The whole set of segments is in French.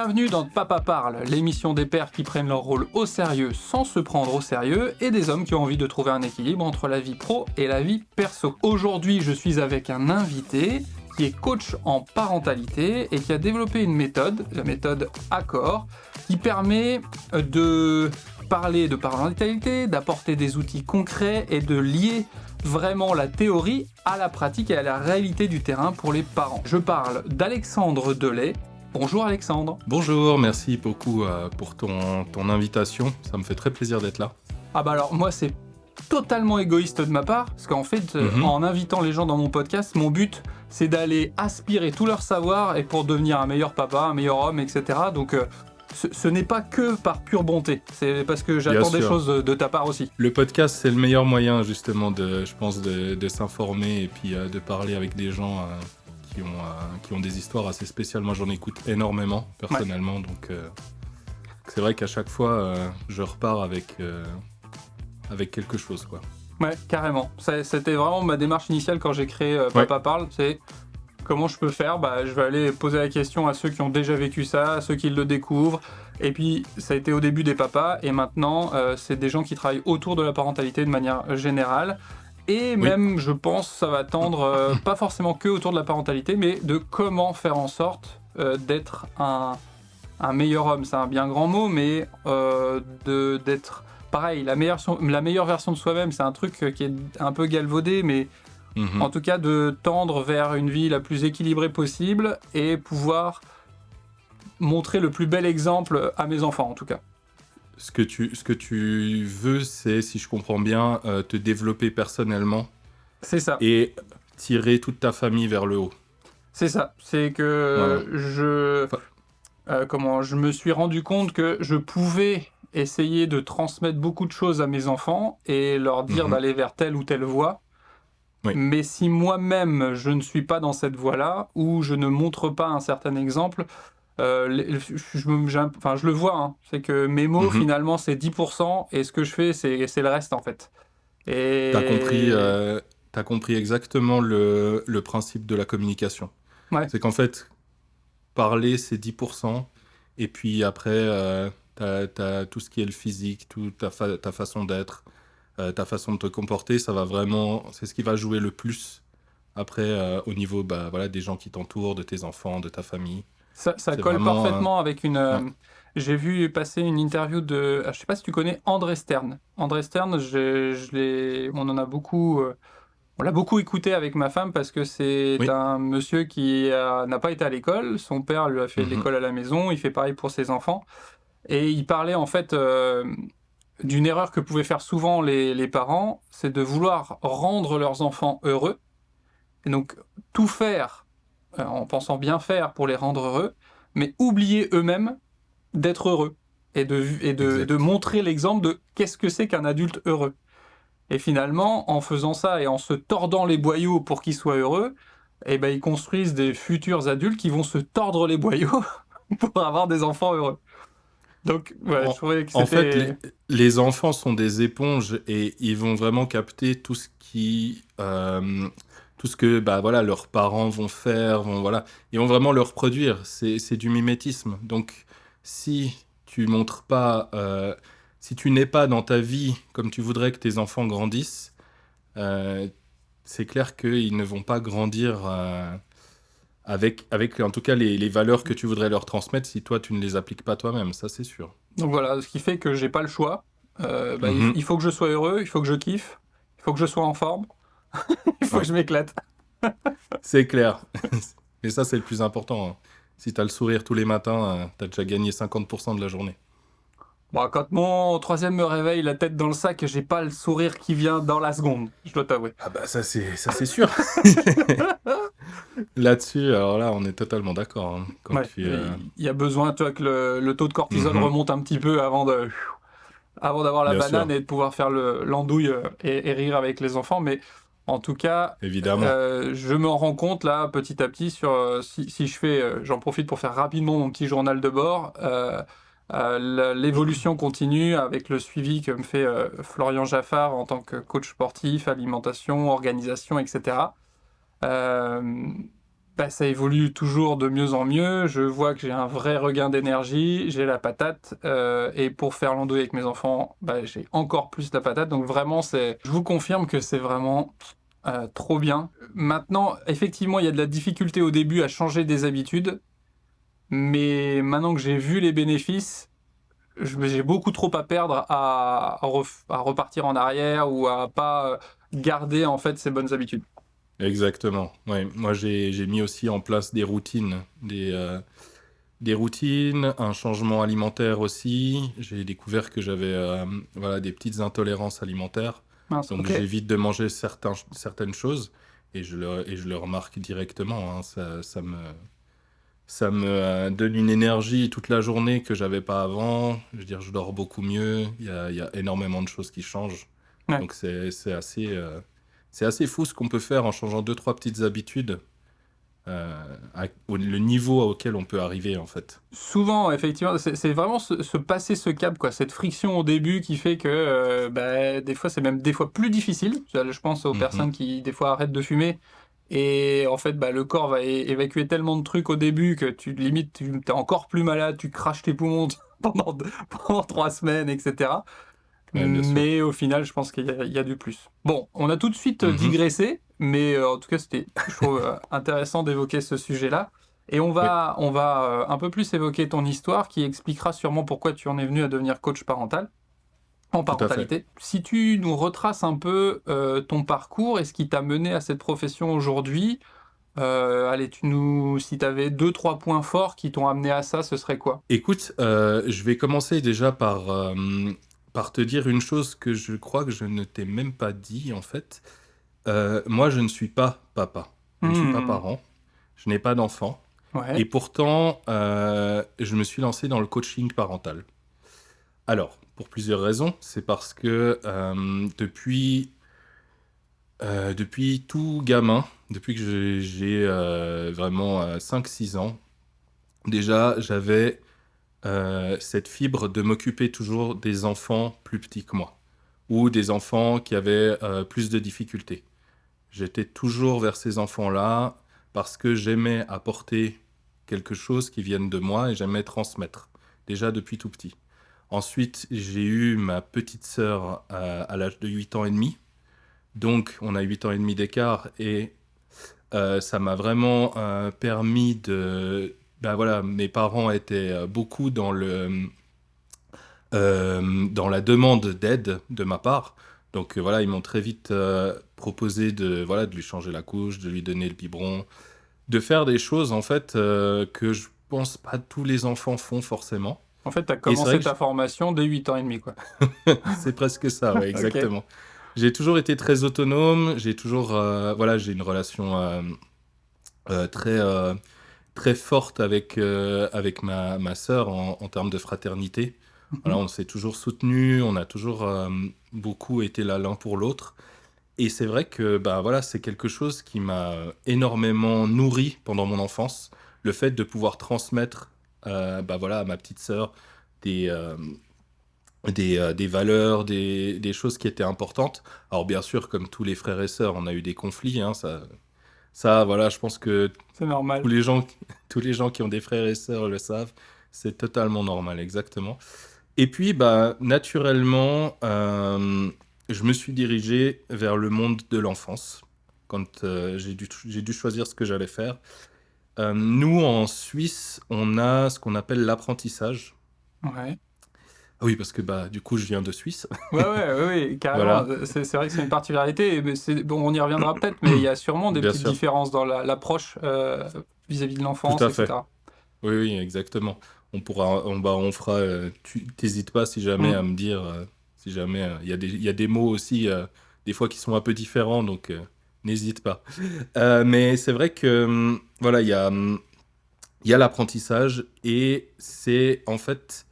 Bienvenue dans Papa Parle, l'émission des pères qui prennent leur rôle au sérieux sans se prendre au sérieux et des hommes qui ont envie de trouver un équilibre entre la vie pro et la vie perso. Aujourd'hui, je suis avec un invité qui est coach en parentalité et qui a développé une méthode, la méthode Accord, qui permet de parler de parentalité, d'apporter des outils concrets et de lier vraiment la théorie à la pratique et à la réalité du terrain pour les parents. Je parle d'Alexandre Delay. Bonjour Alexandre. Bonjour, merci beaucoup pour ton invitation, ça me fait très plaisir d'être là. Ah bah alors moi c'est totalement égoïste de ma part, parce qu'en fait en invitant les gens dans mon podcast, mon but c'est d'aller aspirer tout leur savoir et pour devenir un meilleur papa, un meilleur homme, etc. Donc ce n'est pas que par pure bonté, c'est parce que j'attends des choses de ta part aussi. Le podcast c'est le meilleur moyen justement de s'informer et puis de parler avec des gens qui ont des histoires assez spéciales. Moi j'en écoute énormément personnellement, donc c'est vrai qu'à chaque fois je repars avec quelque chose quoi. Ouais, carrément. C'était vraiment ma démarche initiale quand j'ai créé Papa Parle, c'est comment je peux faire. Je vais aller poser la question à ceux qui ont déjà vécu ça, à ceux qui le découvrent. Et puis ça a été au début des papas et maintenant c'est des gens qui travaillent autour de la parentalité de manière générale. Et même, je pense, ça va tendre, pas forcément que autour de la parentalité, mais de comment faire en sorte d'être un meilleur homme. C'est un bien grand mot, mais d'être, pareil, la meilleure version de soi-même, c'est un truc qui est un peu galvaudé, mais en tout cas de tendre vers une vie la plus équilibrée possible et pouvoir montrer le plus bel exemple à mes enfants, en tout cas. Ce que tu veux, c'est, si je comprends bien, te développer personnellement. C'est ça. Et tirer toute ta famille vers le haut. C'est ça. C'est que je me suis rendu compte que je pouvais essayer de transmettre beaucoup de choses à mes enfants et leur dire d'aller vers telle ou telle voie. Oui. Mais si moi-même, je ne suis pas dans cette voie-là, ou je ne montre pas un certain exemple... je le vois, hein. C'est que mes mots finalement c'est 10% et ce que je fais c'est le reste en fait. Et... T'as compris exactement le principe de la communication. Ouais. C'est qu'en fait, parler c'est 10% et puis après t'as tout ce qui est le physique, toute ta façon d'être, ta façon de te comporter, ça va vraiment, c'est ce qui va jouer le plus après au niveau des gens qui t'entourent, de tes enfants, de ta famille. Ça colle vraiment, parfaitement avec une... J'ai vu passer une interview de... je sais pas si tu connais André Stern. André Stern, on en a beaucoup... on l'a beaucoup écouté avec ma femme parce que c'est un monsieur qui n'a pas été à l'école. Son père lui a fait l'école à la maison. Il fait pareil pour ses enfants. Et il parlait en fait d'une erreur que pouvaient faire souvent les parents, c'est de vouloir rendre leurs enfants heureux. Et donc tout faire en pensant bien faire pour les rendre heureux, mais oublier eux-mêmes d'être heureux et de montrer l'exemple de qu'est-ce que c'est qu'un adulte heureux. Et finalement, en faisant ça et en se tordant les boyaux pour qu'ils soient heureux, ils construisent des futurs adultes qui vont se tordre les boyaux pour avoir des enfants heureux. Donc, je trouvais que c'était... En fait, les enfants sont des éponges et ils vont vraiment capter tout ce que leurs parents vont faire, ils vont vraiment le reproduire. C'est du mimétisme. Donc, si tu montres pas, si tu n'es pas dans ta vie comme tu voudrais que tes enfants grandissent, c'est clair qu'ils ne vont pas grandir avec en tout cas les valeurs que tu voudrais leur transmettre si toi tu ne les appliques pas toi-même, ça c'est sûr. Donc voilà, ce qui fait que j'ai pas le choix. Il faut que je sois heureux, il faut que je kiffe, il faut que je sois en forme. Il faut que je m'éclate. C'est clair. Et ça, c'est le plus important. Hein. Si t'as le sourire tous les matins, t'as déjà gagné 50% de la journée. Bon, quand mon troisième me réveille la tête dans le sac, j'ai pas le sourire qui vient dans la seconde. Je dois t'avouer. Ah bah ça c'est sûr. Là-dessus, alors là, on est totalement d'accord. Hein. Il y a besoin, toi, que le taux de cortisol remonte un petit peu avant d'avoir la banane et de pouvoir faire l'andouille et rire avec les enfants. Mais en tout cas, évidemment. Je me rends compte là, petit à petit, sur si je fais, j'en profite pour faire rapidement mon petit journal de bord. L'évolution continue avec le suivi que me fait Florian Jaffard en tant que coach sportif, alimentation, organisation, etc. Bah, ça évolue toujours de mieux en mieux. Je vois que j'ai un vrai regain d'énergie, j'ai la patate, et pour faire l'andouille avec mes enfants, bah, j'ai encore plus la patate. Donc vraiment, je vous confirme que c'est vraiment trop bien. Maintenant, effectivement, il y a de la difficulté au début à changer des habitudes, mais maintenant que j'ai vu les bénéfices, j'ai beaucoup trop à perdre à repartir en arrière ou à pas garder en fait ces bonnes habitudes. Exactement. Ouais. Moi, j'ai mis aussi en place des routines, un changement alimentaire aussi. J'ai découvert que j'avais voilà, des petites intolérances alimentaires. Mince, Donc, ok. j'évite de manger certaines choses et je le remarque directement, hein. Ça me donne une énergie toute la journée que j'avais pas avant. Je veux dire, je dors beaucoup mieux. Il y a énormément de choses qui changent. Ouais. Donc, c'est assez fou ce qu'on peut faire en changeant deux, trois petites habitudes, le niveau auquel on peut arriver, en fait. Souvent, effectivement, c'est vraiment se passer ce cap, quoi, cette friction au début qui fait que bah, des fois, c'est même des fois plus difficile. Je pense aux Mhm. personnes qui, des fois, arrêtent de fumer. Et en fait, bah, le corps va évacuer tellement de trucs au début que limite, tu es encore plus malade, tu craches tes poumons pendant 3 semaines, etc. Ouais, bien sûr. Mais au final, je pense qu'il y a du plus. Bon, on a tout de suite Mhm. digressé, mais en tout cas, c'était, je trouve, intéressant d'évoquer ce sujet-là. Et Oui, on va un peu plus évoquer ton histoire qui expliquera sûrement pourquoi tu en es venu à devenir coach parental, en tout à fait. parentalité. Si tu nous retraces un peu ton parcours et ce qui t'a mené à cette profession aujourd'hui, allez, si tu avais deux, trois points forts qui t'ont amené à ça, ce serait quoi? Écoute, je vais commencer déjà par te dire une chose que je crois que je ne t'ai même pas dit, en fait. Moi, je ne suis pas papa. Je ne suis pas Hmm, parent. Je n'ai pas d'enfant. Et ouais, pourtant, je me suis lancé dans le coaching parental. Alors, pour plusieurs raisons. C'est parce que depuis tout gamin, depuis que j'ai vraiment 5-6 ans, déjà, j'avais cette fibre de m'occuper toujours des enfants plus petits que moi ou des enfants qui avaient plus de difficultés. J'étais toujours vers ces enfants-là parce que j'aimais apporter quelque chose qui vienne de moi et j'aimais transmettre, déjà depuis tout petit. Ensuite, j'ai eu ma petite sœur à l'âge de 8 ans et demi. Donc, on a 8 ans et demi d'écart et ça m'a vraiment permis de... Ben voilà, mes parents étaient beaucoup dans la demande d'aide de ma part. Donc voilà, ils m'ont très vite proposé voilà, de lui changer la couche, de lui donner le biberon, de faire des choses en fait que je pense pas tous les enfants font forcément. en fait, tu as Et c'est vrai commencé que ta formation dès 8 ans et demi, quoi. c'est presque ça, ouais, Ok. exactement. J'ai toujours été très autonome, j'ai toujours, voilà, j'ai une relation très, très forte avec ma sœur en termes de fraternité. Voilà, Mhm. on s'est toujours soutenus, on a toujours beaucoup été là l'un pour l'autre. Et c'est vrai que bah, voilà, c'est quelque chose qui m'a énormément nourri pendant mon enfance. Le fait de pouvoir transmettre bah, voilà, à ma petite sœur des, euh, des valeurs, des choses qui étaient importantes. Alors bien sûr, comme tous les frères et sœurs, on a eu des conflits. Hein, ça, voilà, je pense que C'est tous normal. les gens, tous les gens qui ont des frères et sœurs le savent. C'est totalement normal, exactement. Et puis, bah, naturellement, je me suis dirigé vers le monde de l'enfance quand j'ai dû choisir ce que j'allais faire. Nous, en Suisse, on a ce qu'on appelle l'apprentissage. Ouais. Ah oui, parce que bah, du coup, je viens de Suisse. Ouais, ouais, ouais, ouais, carrément. Voilà, C'est vrai que c'est une particularité. Mais bon, on y reviendra peut-être, mais il y a sûrement des bien petites sûr, différences dans l'approche vis-à-vis de tout l'enfance, à fait. etc. Oui, oui, exactement. On fera. T'hésites pas si jamais à Mm. me dire, si jamais il y a des mots aussi, des fois qui sont un peu différents, donc n'hésite pas. Mais c'est vrai que voilà, il y a l'apprentissage et c'est en fait,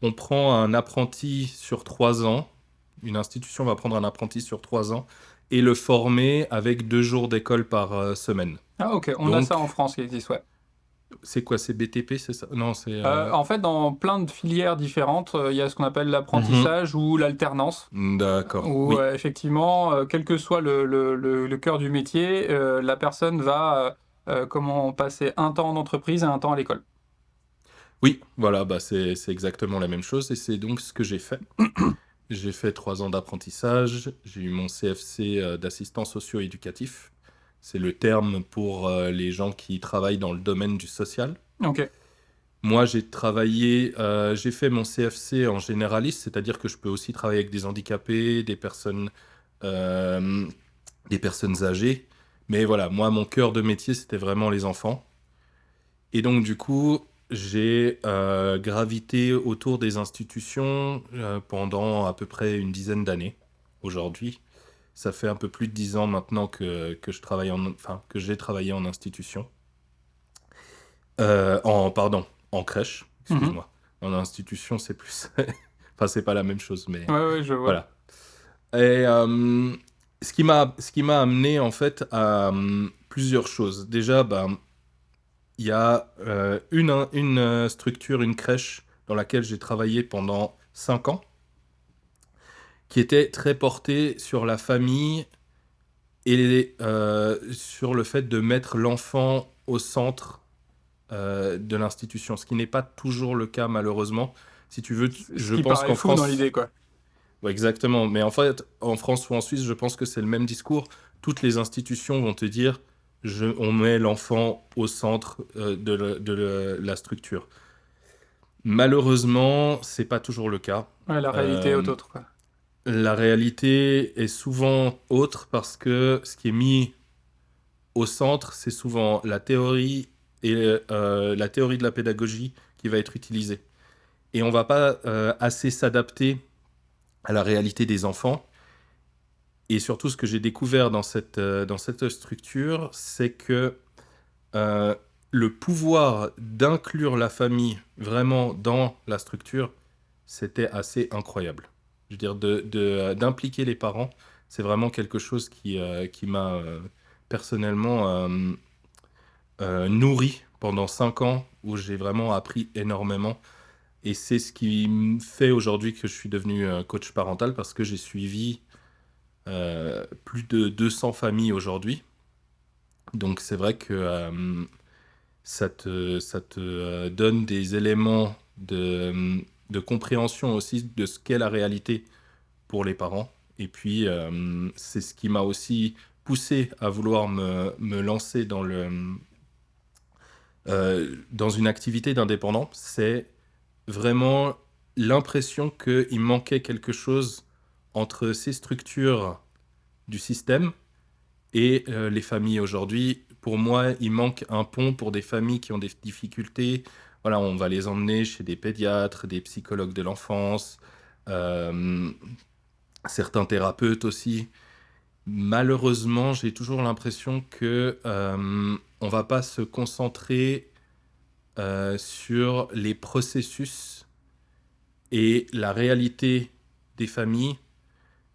on prend un apprenti sur 3 ans. Une institution va prendre un apprenti sur 3 ans et le former avec 2 jours d'école par semaine. Ah, ok, on a ça en Donc, France qui existe, ouais. c'est quoi? C'est BTP, c'est ça? Non, c'est. En fait, dans plein de filières différentes, il y a ce qu'on appelle Mhm. l'apprentissage ou l'alternance, D'accord, où oui. effectivement, quel que soit le cœur du métier, la personne va comment passer un temps en entreprise et un temps à l'école. Oui, voilà, bah, c'est exactement la même chose et c'est donc ce que j'ai fait. J'ai fait 3 ans d'apprentissage, j'ai eu mon CFC, d'assistant socio-éducatif. C'est le terme pour, les gens qui travaillent dans le domaine du social. Ok. Moi, j'ai fait mon CFC en généraliste, c'est-à-dire que je peux aussi travailler avec des handicapés, hem, des personnes âgées. Mais voilà, moi, mon cœur de métier, c'était vraiment les enfants. Et donc du coup, j'ai, gravité autour des institutions, pendant à peu près une dizaine d'années, aujourd'hui. Ça fait un peu plus de 10 ans maintenant que je travaille que j'ai travaillé en institution. Pardon, en crèche, Mhm. excuse-moi. En institution, c'est plus enfin, c'est pas la même chose, mais Ouais, ouais, je vois. voilà. Et ce qui m'a amené en fait à, plusieurs choses. Déjà, ben, il y a, une structure, une crèche dans laquelle j'ai travaillé pendant 5 ans, qui était très portée sur la famille et sur le fait de mettre l'enfant au centre, de l'institution, ce qui n'est pas toujours le cas malheureusement. Si tu veux, Ce je qui pense paraît qu'en fou dans France l'idée, quoi. ouais, exactement, mais en fait, en France ou en Suisse, je pense que c'est le même discours. Toutes les institutions vont te dire: «On met l'enfant au centre, de la structure». Malheureusement, c'est pas toujours le cas. Ouais, la réalité est Euh, autre, quoi. la réalité est souvent autre parce que ce qui est mis au centre, c'est souvent la théorie et la théorie de la pédagogie qui va être utilisée. Et on va pas assez s'adapter à la réalité des enfants. Et surtout, ce que j'ai découvert dans cette structure, c'est que euh, le pouvoir d'inclure la famille vraiment dans la structure, c'était assez incroyable. Je veux dire, d'impliquer les parents, c'est vraiment quelque chose qui m'a personnellement nourri pendant 5 ans, où j'ai vraiment appris énormément. Et c'est ce qui me fait aujourd'hui que je suis devenu coach parental, parce que j'ai suivi plus de 200 familles aujourd'hui. Donc c'est vrai que ça te donne des éléments de compréhension aussi de ce qu'est la réalité pour les parents. Et puis, c'est ce qui m'a aussi poussé à vouloir me lancer dans une activité d'indépendant. C'est vraiment l'impression qu'il manquait quelque chose entre ces structures du système et les familles aujourd'hui. Pour moi, il manque un pont pour des familles qui ont des difficultés. Voilà, on va les emmener chez des pédiatres, des psychologues de l'enfance, euh, certains thérapeutes aussi. Malheureusement, j'ai toujours l'impression que on va pas se concentrer sur les processus et la réalité des familles,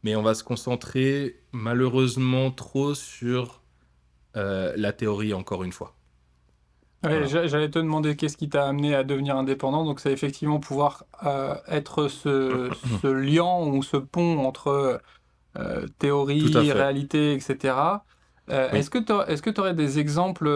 mais on va se concentrer malheureusement trop sur la théorie, encore une fois. Ouais, Voilà. j'allais te demander qu'est-ce qui t'a amené à devenir indépendant. Donc, c'est effectivement pouvoir être ce lien ou ce pont entre Tout à théorie, fait. réalité, etc. Oui. Est-ce que tu aurais des exemples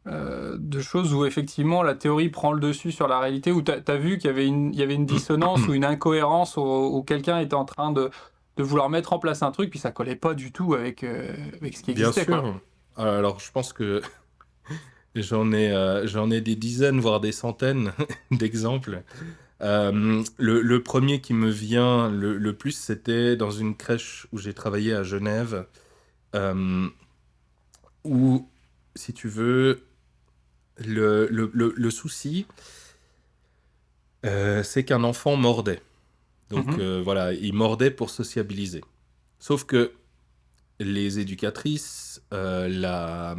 de choses où effectivement la théorie prend le dessus sur la réalité, où tu as vu il y avait une dissonance ou une incohérence, où quelqu'un était en train de vouloir mettre en place un truc, puis ça collait pas du tout avec ce qui Bien existait, quoi. sûr. Alors, je pense que j'en ai des dizaines, voire des centaines d'exemples. Le premier qui me vient le plus, c'était dans une crèche où j'ai travaillé à Genève, euh, où, si tu veux, le souci, c'est qu'un enfant mordait. Donc Mhm. voilà, il mordait pour sociabiliser. Sauf que les éducatrices, la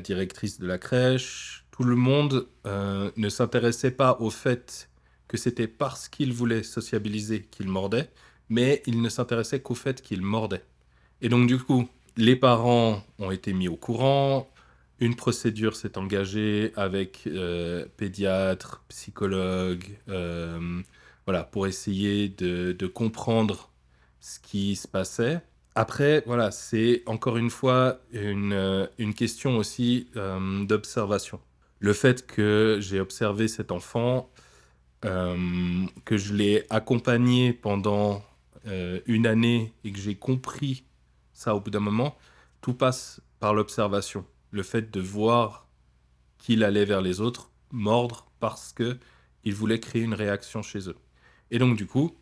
directrice de la crèche, tout le monde ne s'intéressait pas au fait que c'était parce qu'il voulait sociabiliser qu'il mordait, mais il ne s'intéressait qu'au fait qu'il mordait. Et donc du coup, les parents ont été mis au courant, une procédure s'est engagée avec pédiatre, psychologue, voilà, pour essayer de comprendre ce qui se passait. Après, voilà, c'est encore une fois une question aussi d'observation. Le fait que j'ai observé cet enfant, que je l'ai accompagné pendant une année et que j'ai compris ça au bout d'un moment, tout passe par l'observation. Le fait de voir qu'il allait vers les autres, mordre parce que il voulait créer une réaction chez eux. Et donc du coup,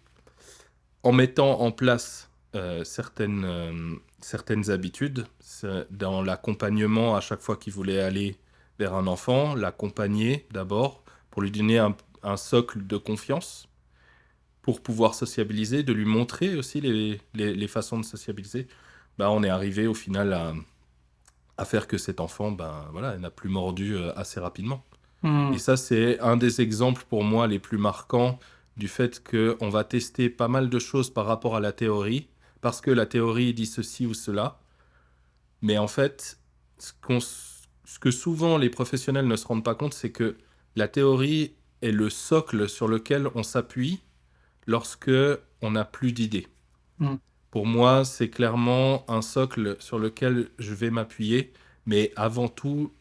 en mettant en place certaines habitudes, dans l'accompagnement à chaque fois qu'il voulait aller vers un enfant, l'accompagner d'abord pour lui donner un socle de confiance, pour pouvoir sociabiliser, de lui montrer aussi les façons de sociabiliser, bah, on est arrivé au final à faire que cet enfant, ben, voilà, il n'a plus mordu assez rapidement. Et Hmm. ça, c'est un des exemples pour moi les plus marquants du fait qu'on va tester pas mal de choses par rapport à la théorie, parce que la théorie dit ceci ou cela. Mais en fait, ce que souvent les professionnels ne se rendent pas compte, c'est que la théorie est le socle sur lequel on s'appuie lorsque on n'a plus d'idées. Hmm. Pour moi, c'est clairement un socle sur lequel je vais m'appuyer, mais avant tout,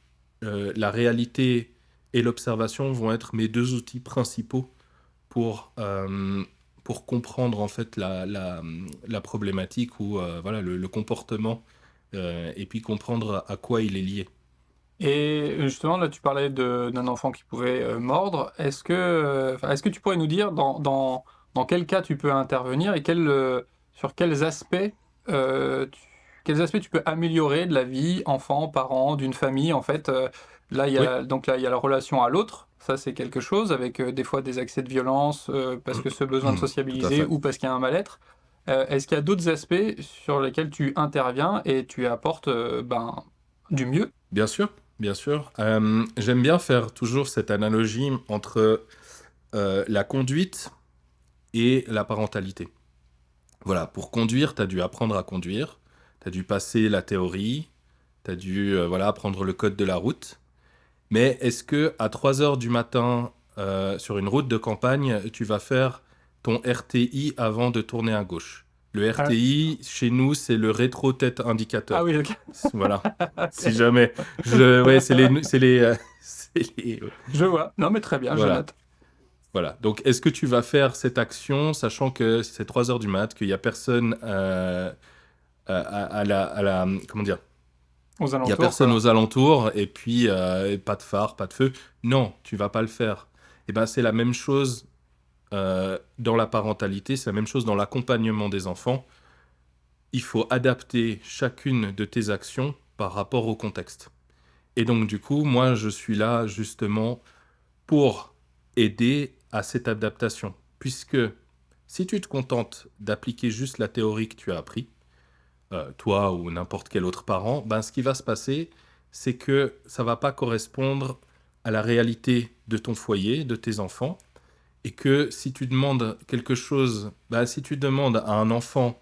la réalité et l'observation vont être mes deux outils principaux pour, euh, pour comprendre en fait la problématique ou voilà, le comportement et puis comprendre à quoi il est lié. Et justement, là, tu parlais d'un enfant qui pouvait mordre. Enfin, est-ce que tu pourrais nous dire dans quel cas tu peux intervenir et sur euh, tu, quels aspects tu peux améliorer de la vie, enfant, parent, d'une famille, en fait. Oui, Donc là, il y a la relation à l'autre. Ça, c'est quelque chose, avec des fois des accès de violence, parce que ce besoin de tout à sociabiliser fait. ou parce qu'il y a un mal-être. Est-ce qu'il y a d'autres aspects sur lesquels tu interviens et tu apportes du mieux? Bien sûr, bien sûr. J'aime bien faire toujours cette analogie entre la conduite et la parentalité. Voilà, pour conduire, tu as dû apprendre à conduire, tu as dû passer la théorie, tu as dû voilà, apprendre le code de la route. Mais est-ce que à 3 heures du matin, sur une route de campagne, tu vas faire ton RTI avant de tourner à gauche? Le Ah, RTI, chez nous, c'est le rétro-tête ah indicateur. oui, ok. Voilà. Si Ok. jamais. Ouais, Je vois. Non, mais très bien, je voilà. note. Voilà. Donc, est-ce que tu vas faire cette action, sachant que c'est 3 heures du mat, qu'il n'y a personne comment dire? Aux Il y a alentours, personne quoi. aux alentours et puis pas de phare, pas de feu. Non, tu vas pas le faire. Et ben c'est la même chose dans la parentalité, c'est la même chose dans l'accompagnement des enfants. Il faut adapter chacune de tes actions par rapport au contexte. Et donc du coup, moi je suis là justement pour aider à cette adaptation. Puisque si tu te contentes d'appliquer juste la théorie que tu as appris, toi ou n'importe quel autre parent, ben, ce qui va se passer, c'est que ça va pas correspondre à la réalité de ton foyer, de tes enfants, et que si tu demandes quelque chose, ben, si tu demandes à un enfant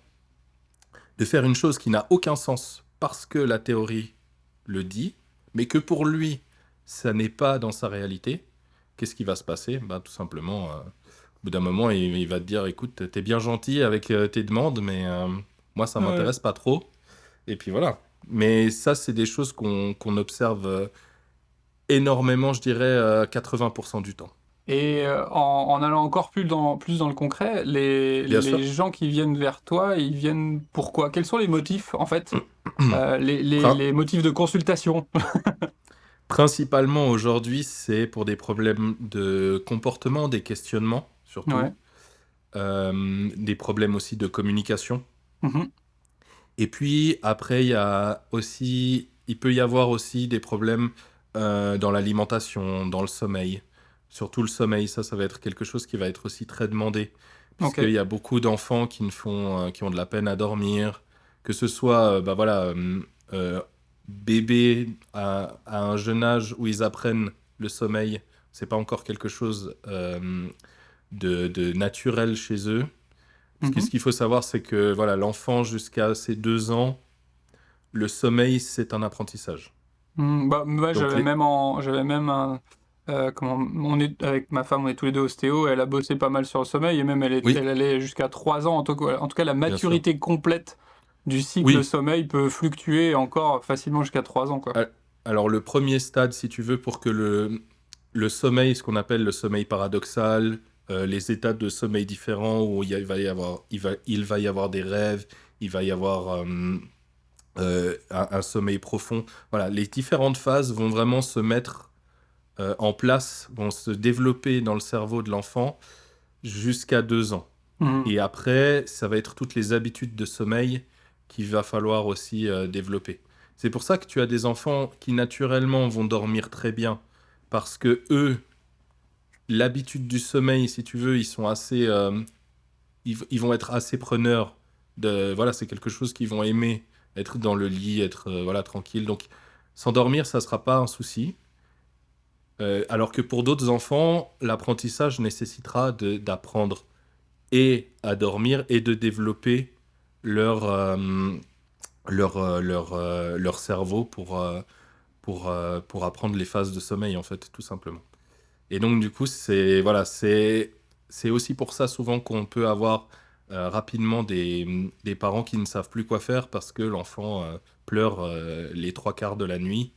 de faire une chose qui n'a aucun sens parce que la théorie le dit, mais que pour lui, ça n'est pas dans sa réalité, qu'est-ce qui va se passer? Ben, tout simplement, au bout d'un moment, il va te dire, écoute, t'es bien gentil avec tes demandes, mais moi, ça Ouais. m'intéresse pas trop. Et puis voilà. Mais ça, c'est des choses qu'on observe énormément, je dirais 80% du temps. Et en allant encore plus dans le concret, Bien sûr. les gens qui viennent vers toi, ils viennent pourquoi? Quels sont les motifs, en fait? Prin- Les motifs de consultation? Principalement aujourd'hui, c'est pour des problèmes de comportement, des questionnements surtout, Ouais. des problèmes aussi de communication. Mhm. Et puis après, il peut y avoir aussi des problèmes dans l'alimentation, dans le sommeil. Surtout le sommeil, ça va être quelque chose qui va être aussi très demandé, Ok. puisqu'il y a beaucoup d'enfants qui ont de la peine à dormir, que ce soit bah voilà, euh, bébé à un jeune âge où ils apprennent le sommeil, c'est pas encore quelque chose de naturel chez eux. Parce que ce Mhm. qu'il faut savoir, c'est que voilà, l'enfant jusqu'à ses 2 ans, le sommeil, c'est un apprentissage. Bah, ouais, Donc les... j'avais même un, avec ma femme, on est tous les deux ostéo, elle a bossé pas mal sur le sommeil, et même Oui, elle allait jusqu'à 3 ans, en tout cas la bien sûr. maturité complète. du cycle Oui, sommeil peut fluctuer encore facilement jusqu'à 3 ans, quoi. a- alors le premier stade, si tu veux, pour que le sommeil, ce qu'on appelle le sommeil paradoxal, les états de sommeil différents où il va y avoir des rêves, il va y avoir un sommeil profond. Voilà, les différentes phases vont vraiment se mettre en place, vont se développer dans le cerveau de l'enfant jusqu'à 2 ans. Mhm. Et après, ça va être toutes les habitudes de sommeil qu'il va falloir aussi développer. C'est pour ça que tu as des enfants qui naturellement vont dormir très bien, parce que eux, l'habitude du sommeil, si tu veux, ils sont assez, ils vont être assez preneurs de, voilà, c'est quelque chose qu'ils vont aimer, être dans le lit, être voilà tranquille. Donc, s'endormir, ça sera pas un souci. Alors que pour d'autres enfants, l'apprentissage nécessitera d'apprendre et à dormir et de développer leur, leur cerveau pour apprendre les phases de sommeil, en fait, tout simplement. Et donc, du coup, voilà, c'est aussi pour ça souvent qu'on peut avoir rapidement des parents qui ne savent plus quoi faire parce que l'enfant pleure les trois quarts de la nuit.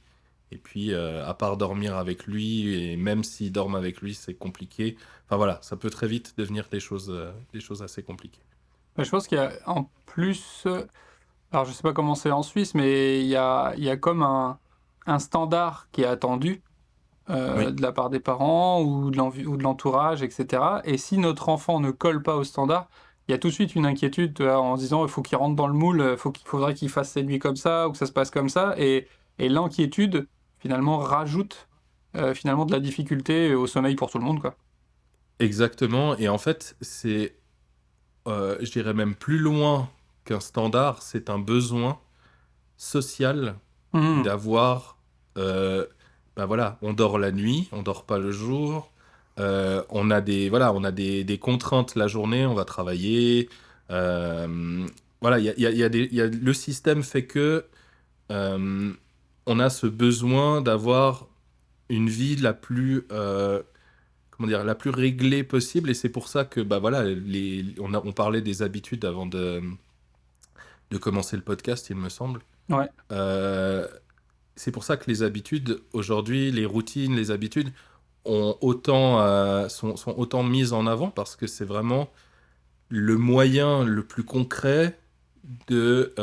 Et puis, à part dormir avec lui, et même s'il dorment avec lui, c'est compliqué. Enfin voilà, ça peut très vite devenir des choses assez compliquées. Je pense qu'il y a en plus, alors je sais pas comment c'est en Suisse, mais il y a comme un standard qui est attendu Oui, de la part des parents ou de l'entourage, etc. Et si notre enfant ne colle pas au standard, il y a tout de suite une inquiétude, tu vois, en se disant il faut qu'il rentre dans le moule, faudrait qu'il fasse ses nuits comme ça ou que ça se passe comme ça. Et l'inquiétude, finalement, rajoute finalement de la difficulté au sommeil pour tout le monde, quoi. exactement. Et en fait, je dirais même plus loin qu'un standard, c'est un besoin social Mhm. d'avoir, euh, bah voilà, on dort la nuit, on dort pas le jour, on a voilà, on a des contraintes la journée, on va travailler, voilà, le système fait que euh, on a ce besoin d'avoir une vie la plus, comment dire, la plus réglée possible, et c'est pour ça que, bah voilà, on parlait des habitudes avant de commencer le podcast, il me semble. Ouais. Euh, c'est pour ça que les habitudes, aujourd'hui, les routines, les habitudes, sont autant mises en avant parce que c'est vraiment le moyen le plus concret de,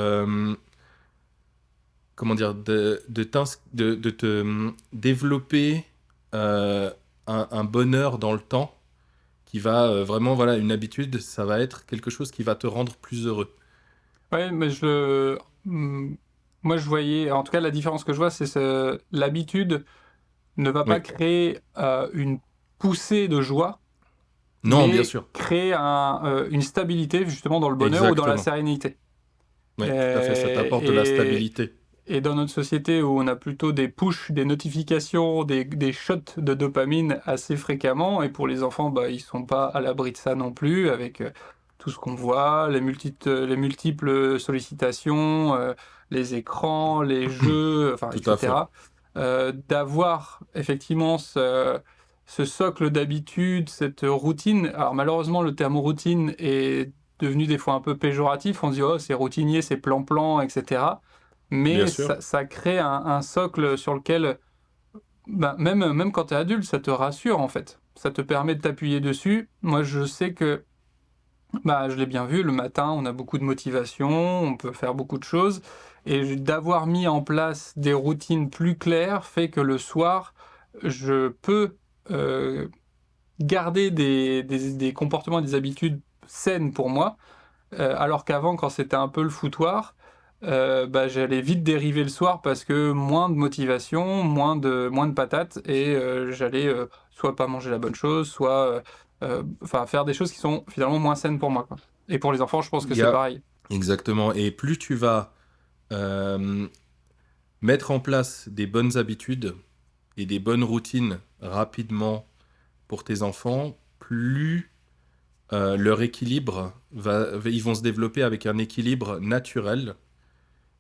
comment dire, de te développer euh, un bonheur dans le temps qui va vraiment, voilà, une habitude, ça va être quelque chose qui va te rendre plus heureux. Ouais, mais moi je voyais, en tout cas la différence que je vois, c'est l'habitude ne va pas Oui, créer une poussée de joie, non, bien mais sûr, créer une stabilité justement dans le bonheur ou dans la exactement. sérénité. Oui, tout à fait, ça t'apporte de la Et, stabilité. et dans notre société où on a plutôt des pushs, des notifications, des shots de dopamine assez fréquemment, et pour les enfants, bah, ils sont pas à l'abri de ça non plus, avec tout ce qu'on voit, les multiples sollicitations, les écrans, les jeux, enfin, Tout à fait. etc. D'avoir effectivement ce socle d'habitude, cette routine. Alors malheureusement, le terme routine est devenu des fois un peu péjoratif. On se dit, oh, c'est routinier, c'est plan-plan, etc. Bien Mais sûr. ça crée un socle sur lequel, bah, même quand tu es adulte, ça te rassure en fait. Ça te permet de t'appuyer dessus. Moi, je sais que, bah, je l'ai bien vu, le matin, on a beaucoup de motivation, on peut faire beaucoup de choses. Et d'avoir mis en place des routines plus claires fait que le soir, je peux euh, garder des comportements et des habitudes saines pour moi, alors qu'avant, quand c'était un peu le foutoir, bah, j'allais vite dériver le soir parce que moins de motivation, moins de patates, et j'allais soit pas manger la bonne chose, soit enfin faire des choses qui sont finalement moins saines pour moi, quoi. Et pour les enfants, je pense que Il y c'est a pareil. exactement. Et plus tu vas euh, mettre en place des bonnes habitudes et des bonnes routines rapidement pour tes enfants, plus leur équilibre ils vont se développer avec un équilibre naturel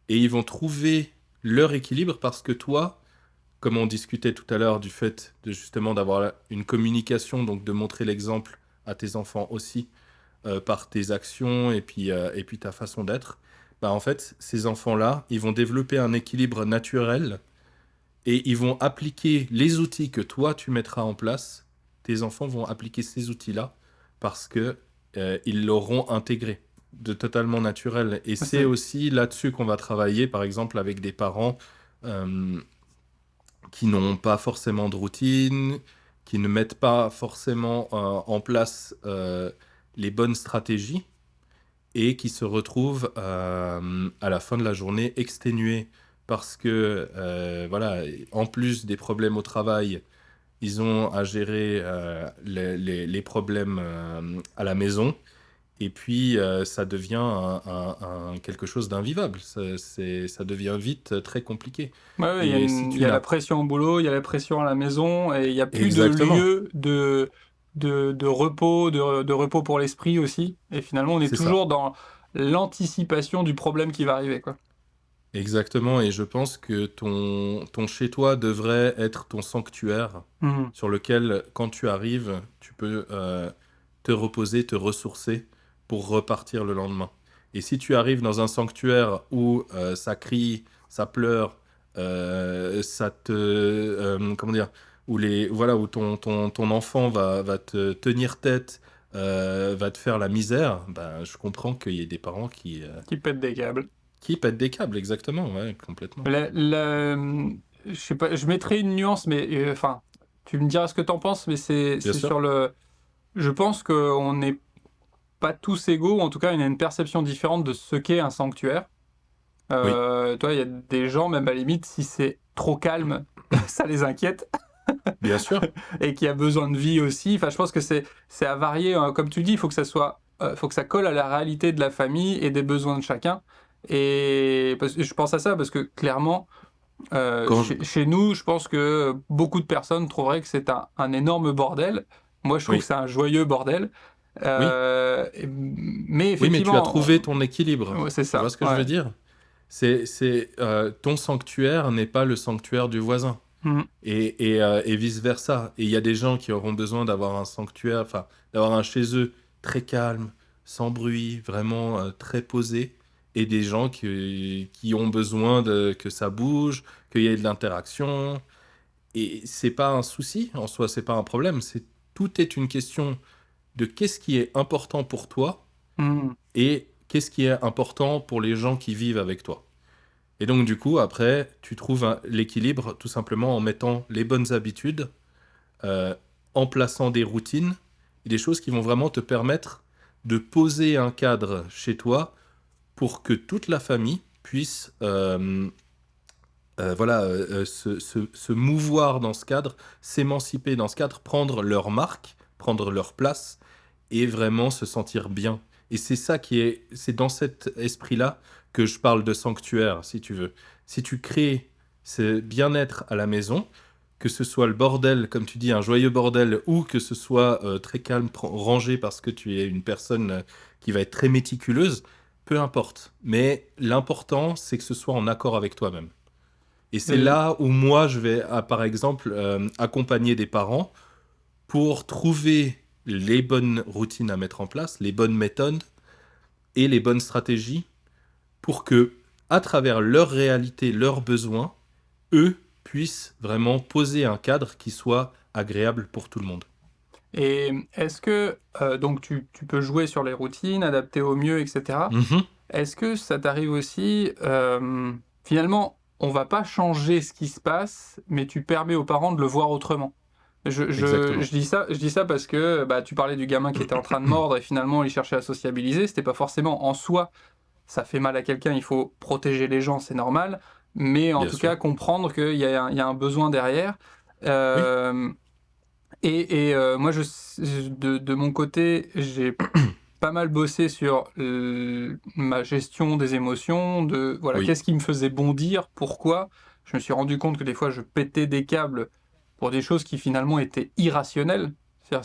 et ils vont trouver leur équilibre parce que toi, comme on discutait tout à l'heure du fait de justement d'avoir une communication, donc de montrer l'exemple à tes enfants aussi par tes actions et puis ta façon d'être, bah, en fait, ces enfants-là, ils vont développer un équilibre naturel et ils vont appliquer les outils que toi, tu mettras en place. Tes enfants vont appliquer ces outils-là parce que ils l'auront intégré de totalement naturel. Et c'est C'est, aussi là-dessus qu'on va travailler, par exemple, avec des parents euh, qui n'ont pas forcément de routine, qui ne mettent pas forcément en place les bonnes stratégies et qui se retrouvent à la fin de la journée exténués parce que, voilà, en plus des problèmes au travail, ils ont à gérer les problèmes à la maison. Et puis, ça devient quelque chose d'invivable. Ça devient vite très compliqué. ouais, ouais, Et si il tu y a la n'as... pression au boulot, il y a la pression à la maison, et il n'y a plus de Exactement, lieu de repos, de repos pour l'esprit aussi. Et finalement, on est c'est ça. toujours dans l'anticipation du problème qui va arriver, quoi. Exactement, et je pense que ton chez-toi devrait être ton sanctuaire Mhm. sur lequel, quand tu arrives, tu peux te reposer, te ressourcer pour repartir le lendemain. Et si tu arrives dans un sanctuaire où ça crie, ça pleure, ça te... comment dire? Où, voilà, où ton enfant va te tenir tête, va te faire la misère, ben, je comprends qu'il y ait des parents Qui pète des câbles. qui pètent des câbles, exactement, ouais, complètement. Je sais pas, je mettrai une nuance, mais enfin, tu me diras ce que t'en penses, mais Bien c'est sûr. sur le. Je pense qu'on n'est pas tous égaux, ou en tout cas, il y a une perception différente de ce qu'est un sanctuaire. Oui, Toi, il y a des gens, même à la limite, si c'est trop calme, ça les inquiète, bien sûr. et qui a besoin de vie aussi. Enfin, je pense que c'est à varier, hein. Comme tu dis, il faut que ça soit, faut que ça colle à la réalité de la famille et des besoins de chacun. Et je pense à ça parce que clairement, Quand je... chez nous, je pense que beaucoup de personnes trouveraient que c'est un énorme bordel. Moi, je trouve que Oui, c'est un joyeux bordel. oui, Mais oui, mais tu as effectivement, trouvé ton équilibre. ouais, c'est Tu vois ça. ce que je veux Ouais. dire? Ton sanctuaire n'est pas le sanctuaire du voisin. Mm. Et vice-versa. Et il y a des gens qui auront besoin d'avoir un sanctuaire, enfin, d'avoir un chez eux très calme, sans bruit, vraiment très posé. Et des gens qui ont besoin que ça bouge, qu'il y ait de l'interaction. Et c'est pas un souci en soi, c'est pas un problème. Tout est une question de qu'est-ce qui est important pour toi Mm. et qu'est-ce qui est important pour les gens qui vivent avec toi. Et donc du coup, après, tu trouves l'équilibre tout simplement en mettant les bonnes habitudes, euh, en plaçant des routines et des choses qui vont vraiment te permettre de poser un cadre chez toi pour que toute la famille puisse voilà, se mouvoir dans ce cadre, s'émanciper dans ce cadre, prendre leur marque, prendre leur place et vraiment se sentir bien. Et c'est ça c'est dans cet esprit-là que je parle de sanctuaire, si tu veux. Si tu crées ce bien-être à la maison, que ce soit le bordel, comme tu dis, un joyeux bordel, ou que ce soit très calme, rangé parce que tu es une personne qui va être très méticuleuse, peu importe. Mais l'important, c'est que ce soit en accord avec toi-même. Et c'est Et- là où moi, je vais, par exemple, accompagner des parents pour trouver les bonnes routines à mettre en place, les bonnes méthodes et les bonnes stratégies pour que, à travers leur réalité, leurs besoins, eux puissent vraiment poser un cadre qui soit agréable pour tout le monde. Et est-ce que, donc tu peux jouer sur les routines, adapter au mieux, etc. Mhm, Est-ce que ça t'arrive aussi, finalement, on va pas changer ce qui se passe, mais tu permets aux parents de le voir autrement? exactement. Je dis ça parce que bah, tu parlais du gamin qui était en train de mordre et finalement il cherchait à sociabiliser. C'était pas forcément en soi, ça fait mal à quelqu'un, il faut protéger les gens, c'est normal. Mais en Bien tout sûr. cas, comprendre qu'il y a un besoin derrière. Oui. Euh, moi, de mon côté, j'ai pas mal bossé sur ma gestion des émotions, de voilà, Oui. qu'est-ce qui me faisait bondir, pourquoi. Je me suis rendu compte que des fois, je pétais des câbles pour des choses qui finalement étaient irrationnelles. C'est-à-dire,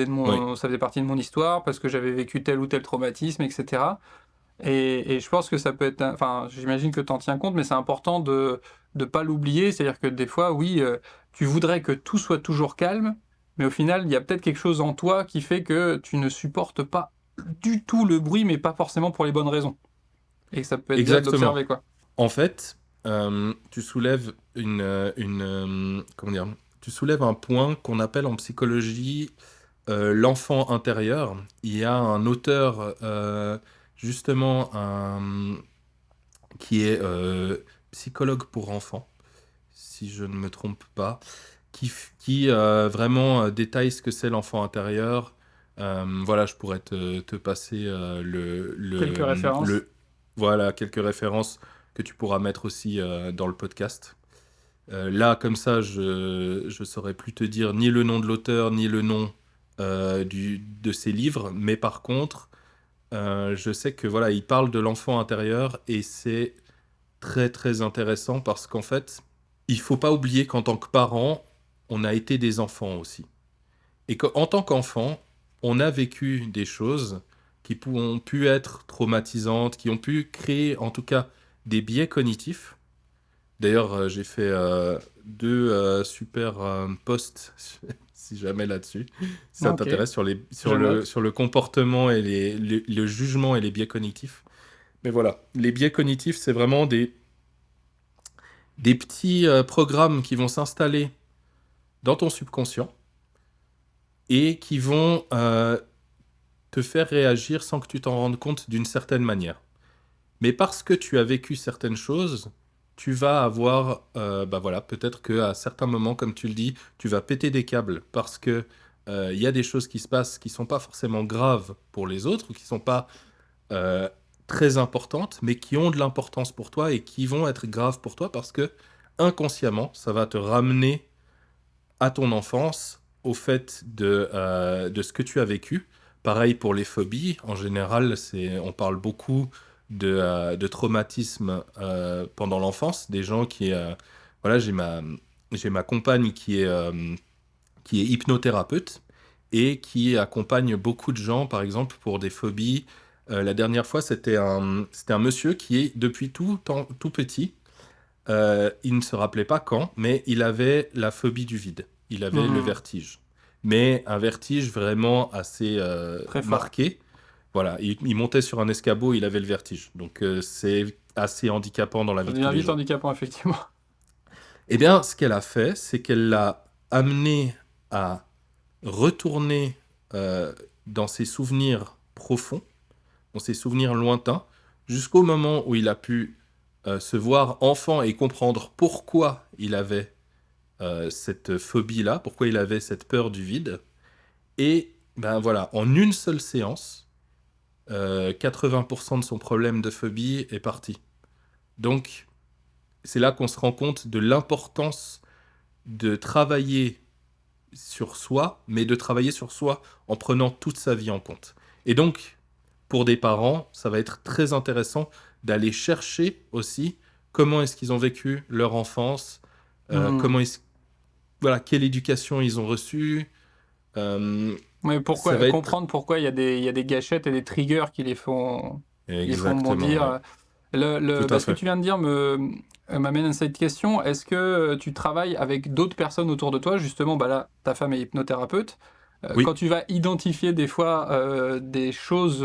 Oui. ça faisait partie de mon histoire parce que j'avais vécu tel ou tel traumatisme, etc. Et je pense que ça peut être, enfin, j'imagine que tu en tiens compte, mais c'est important de ne pas l'oublier. C'est-à-dire que des fois, oui, tu voudrais que tout soit toujours calme, mais au final, il y a peut-être quelque chose en toi qui fait que tu ne supportes pas du tout le bruit, mais pas forcément pour les bonnes raisons. Et que ça peut être bien Exactement. d'observer, quoi. En fait, tu soulèves comment dire? Tu soulèves un point qu'on appelle en psychologie, l'enfant intérieur. Il y a un auteur, justement qui est, psychologue pour enfants, si je ne me trompe pas, qui vraiment, détaille ce que c'est l'enfant intérieur. Voilà, je pourrais te passer, Quelques références. voilà, quelques références que tu pourras mettre aussi, dans le podcast. Là, comme ça, je saurais plus te dire ni le nom de l'auteur, ni le nom, de ses livres, mais par contre, je sais que voilà, il parle de l'enfant intérieur et c'est très, très intéressant parce qu'en fait, il faut pas oublier qu'en tant que parent, on a été des enfants aussi. Et qu'en tant qu'enfant, on a vécu des choses ont pu être traumatisantes, qui ont pu créer en tout cas des biais cognitifs. D'ailleurs, j'ai fait 2 super posts, si jamais là-dessus, si ça Ok, t'intéresse, je note. sur le comportement et le jugement et les biais cognitifs. Mais voilà, les biais cognitifs, c'est vraiment des petits programmes qui vont s'installer dans ton subconscient et qui vont te faire réagir sans que tu t'en rendes compte d'une certaine manière. Mais parce que tu as vécu certaines choses, tu vas avoir, bah voilà, peut-être qu'à certains moments, comme tu le dis, tu vas péter des câbles parce que il y a des choses qui se passent qui sont pas forcément graves pour les autres ou qui sont pas euh, très importantes, mais qui ont de l'importance pour toi et qui vont être graves pour toi parce que inconsciemment, ça va te ramener à ton enfance, au fait de ce que tu as vécu. Pareil pour les phobies. En général, on parle beaucoup de traumatisme pendant l'enfance. Des gens qui... voilà, j'ai ma compagne qui est hypnothérapeute et qui accompagne beaucoup de gens, par exemple, pour des phobies. La dernière fois, c'était un monsieur qui est, depuis tout petit, il ne se rappelait pas quand, mais il avait la phobie du vide. Il avait le Hmm, vertige. Mais un vertige vraiment assez très fort. marqué. Voilà, il montait sur un escabeau, il avait le vertige. Donc c'est assez handicapant dans la Ça vie de devient tous les vite jours. handicapant, effectivement. Eh bien, ce qu'elle a fait, c'est qu'elle l'a amené à retourner euh, dans ses souvenirs profonds, dans ses souvenirs lointains, jusqu'au moment où il a pu se voir enfant et comprendre pourquoi il avait cette phobie-là, pourquoi il avait cette peur du vide. Et ben voilà, en une seule séance, 80% de son problème de phobie est parti. Donc, c'est là qu'on se rend compte de l'importance de travailler sur soi, mais de travailler sur soi en prenant toute sa vie en compte. Et donc, pour des parents, ça va être très intéressant d'aller chercher aussi comment est-ce qu'ils ont vécu leur enfance, Hmm. comment est-ce, voilà, quelle éducation ils ont reçue. Euh, Mais ça pourquoi, va être comprendre pourquoi il y a des gâchettes et des triggers qui les font exactement, ouais, bondir. tout à Ce que fait. tu viens de dire m'amène à cette question. Est-ce que tu travailles avec d'autres personnes autour de toi? Justement, bah là, ta femme est hypnothérapeute. Quand Oui, tu vas identifier des fois des choses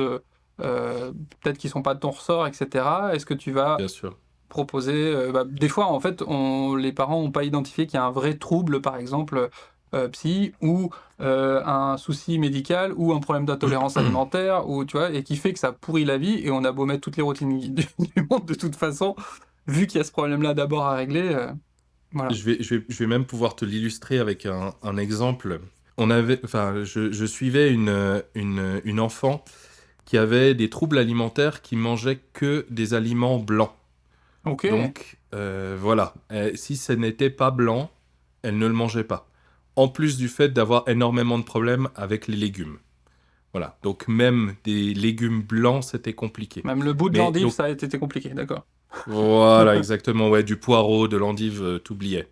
peut-être qui sont pas de ton ressort, etc., est-ce que tu vas bien sûr. proposer bah, des fois, en fait, les parents n'ont pas identifié qu'il y a un vrai trouble, par exemple, psy, ou un souci médical, ou un problème d'intolérance alimentaire, ou tu vois, et qui fait que ça pourrit la vie, et on a beau mettre toutes les routines du monde, de toute façon, vu qu'il y a ce problème-là d'abord à régler, voilà. Je vais même pouvoir te l'illustrer avec un exemple. Enfin, je suivais une enfant qui avait des troubles alimentaires qui mangeait que des aliments blancs. Ok. Donc, voilà. Si ce n'était pas blanc, elle ne le mangeait pas. En plus du fait d'avoir énormément de problèmes avec les légumes. Voilà. Donc, même des légumes blancs, c'était compliqué. Même le bout de Mais l'endive, donc, ça a été compliqué, d'accord. voilà, exactement. Ouais, du poireau, de l'endive, t'oubliais.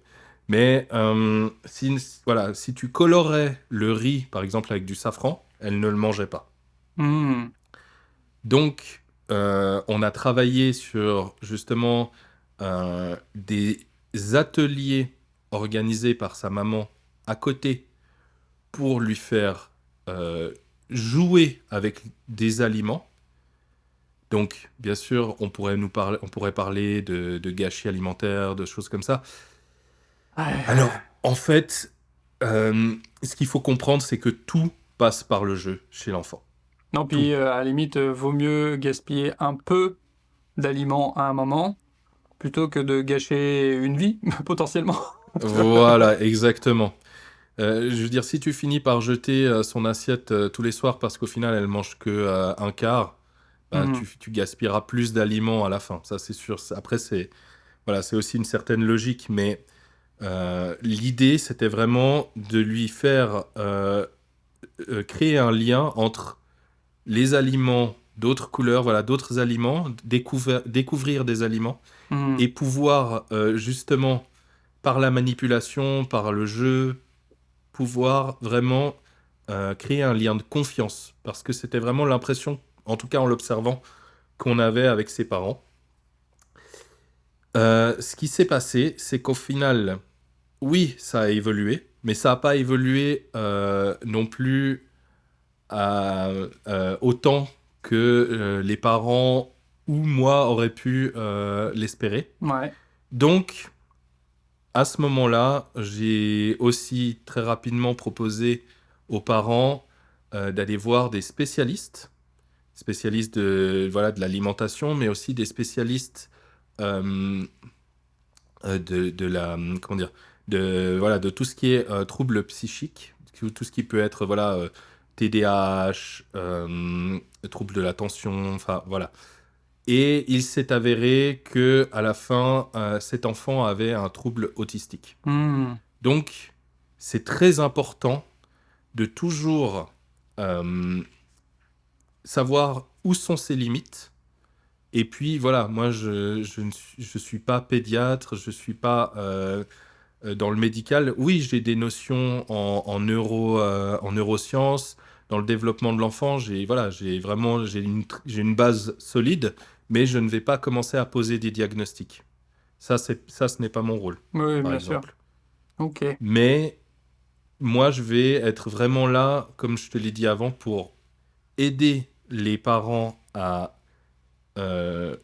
Mais voilà, si tu colorais le riz, par exemple, avec du safran, elle ne le mangeait pas. Hmm. Donc, on a travaillé sur justement des ateliers organisés par sa maman à côté pour lui faire jouer avec des aliments Donc, bien sûr, on pourrait parler de gâchis alimentaire, de choses comme ça. Ouais. Alors, en fait, ce qu'il faut comprendre, c'est que tout passe par le jeu chez l'enfant. Non, Tout. puis à la limite, vaut mieux gaspiller un peu d'aliments à un moment plutôt que de gâcher une vie, potentiellement. Voilà, exactement. Je veux dire, si tu finis par jeter son assiette tous les soirs parce qu'au final, elle mange que un quart, bah, Mhm. tu gaspilleras plus d'aliments à la fin. Ça, c'est sûr. Après, voilà, c'est aussi une certaine logique, mais l'idée, c'était vraiment de lui faire créer un lien entre les aliments d'autres couleurs, voilà, d'autres aliments, découvrir des aliments Mhm. et pouvoir justement, par la manipulation, par le jeu, pouvoir vraiment créer un lien de confiance. Parce que c'était vraiment l'impression, en tout cas en l'observant, qu'on avait avec ses parents. Ce qui s'est passé, c'est qu'au final, oui, ça a évolué, mais ça n'a pas évolué non plus autant que les parents ou moi auraient pu l'espérer. Ouais. Donc, à ce moment-là, j'ai aussi très rapidement proposé aux parents d'aller voir des spécialistes, spécialistes de, voilà, de l'alimentation, mais aussi des spécialistes euh, de la, comment dire, de, voilà, de tout ce qui est troubles psychiques, tout ce qui peut être voilà, TDAH, troubles de l'attention, enfin voilà. Et il s'est avéré que à la fin, cet enfant avait un trouble autistique. Mhm. Donc, c'est très important de toujours euh, savoir où sont ses limites. Et puis voilà, moi je suis pas pédiatre, je suis pas dans le médical. Oui, j'ai des notions en neurosciences, dans le développement de l'enfant. J'ai une base solide, mais je ne vais pas commencer à poser des diagnostics. Ça, ce n'est pas mon rôle, Oui, par bien sûr. exemple. Ok. Mais moi, je vais être vraiment là, comme je te l'ai dit avant, pour aider les parents à euh,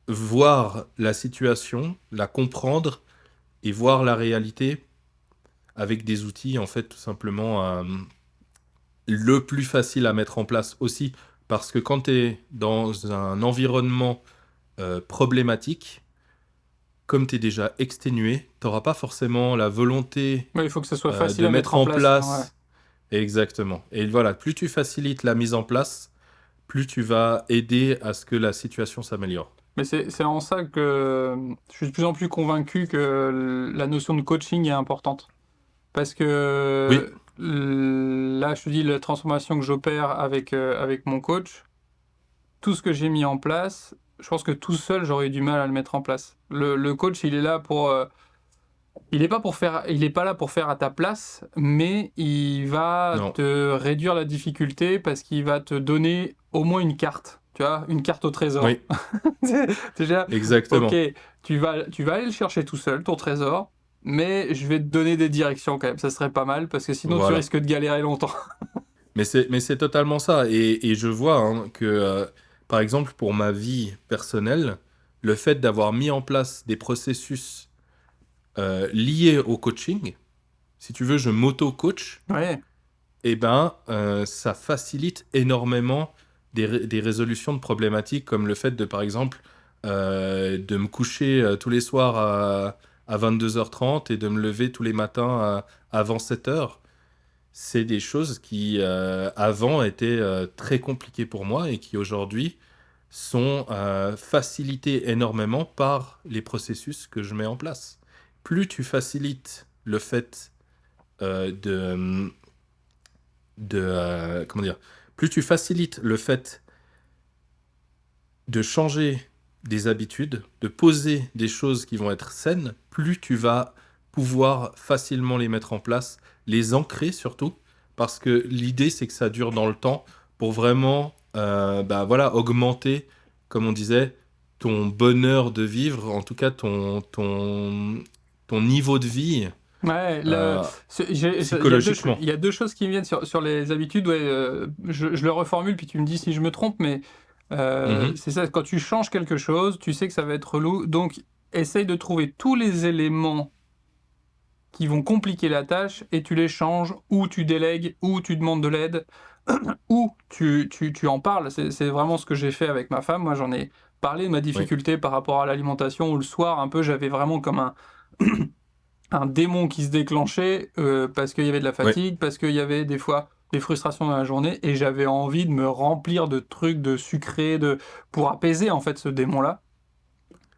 voir la situation, la comprendre et voir la réalité avec des outils, en fait, tout simplement le plus facile à mettre en place aussi. Parce que quand tu es dans un environnement problématique, comme tu es déjà exténué, tu n'auras pas forcément la volonté Ouais, il faut que ce soit facile de à mettre mettre en en place. Ouais. place. Exactement. Et voilà, plus tu facilites la mise en place, plus tu vas aider à ce que la situation s'améliore. Mais c'est en ça que je suis de plus en plus convaincu que la notion de coaching est importante. Parce que Oui, là, je te dis, la transformation que j'opère avec mon coach, tout ce que j'ai mis en place, je pense que tout seul, j'aurais eu du mal à le mettre en place. Le coach, il est là pour... il est pas là pour faire à ta place, mais il va non, te réduire la difficulté parce qu'il va te donner au moins une carte. Tu vois, une carte au trésor. oui, Déjà, ok, exactement. tu vas aller le chercher tout seul, ton trésor, mais je vais te donner des directions quand même. Ça serait pas mal parce que sinon tu Voilà. risques de galérer longtemps. Mais c'est totalement ça. Et je vois hein, que, par exemple, pour ma vie personnelle, le fait d'avoir mis en place des processus liés au coaching, si tu veux, je m'auto-coach, Ouais, eh ben, ça facilite énormément des résolutions de problématiques, comme le fait de, par exemple, de me coucher tous les soirs à 22h30 et de me lever tous les matins avant 7h. C'est des choses qui, avant, étaient très compliquées pour moi et qui, aujourd'hui, sont facilitées énormément par les processus que je mets en place. Plus tu facilites le fait comment dire, plus tu facilites le fait de changer des habitudes, de poser des choses qui vont être saines, plus tu vas pouvoir facilement les mettre en place, les ancrer surtout, parce que l'idée c'est que ça dure dans le temps pour vraiment bah, voilà, augmenter, comme on disait, ton bonheur de vivre, en tout cas ton niveau de vie ouais. euh, Il psychologiquement. y a deux choses qui me viennent sur les habitudes. Ouais, je le reformule puis tu me dis si je me trompe, mais Mhm. C'est ça, quand tu changes quelque chose, tu sais que ça va être relou, donc essaye de trouver tous les éléments qui vont compliquer la tâche et tu les changes, ou tu délègues, ou tu demandes de l'aide, ou tu en parles. C'est vraiment ce que j'ai fait avec ma femme. Moi, j'en ai parlé de ma Oui, difficulté par rapport à l'alimentation, où le soir, un peu, j'avais vraiment comme un démon qui se déclenchait parce qu'il y avait de la oui, fatigue, parce qu'il y avait des fois des frustrations dans la journée, et j'avais envie de me remplir de trucs, de sucré, pour apaiser en fait ce démon-là.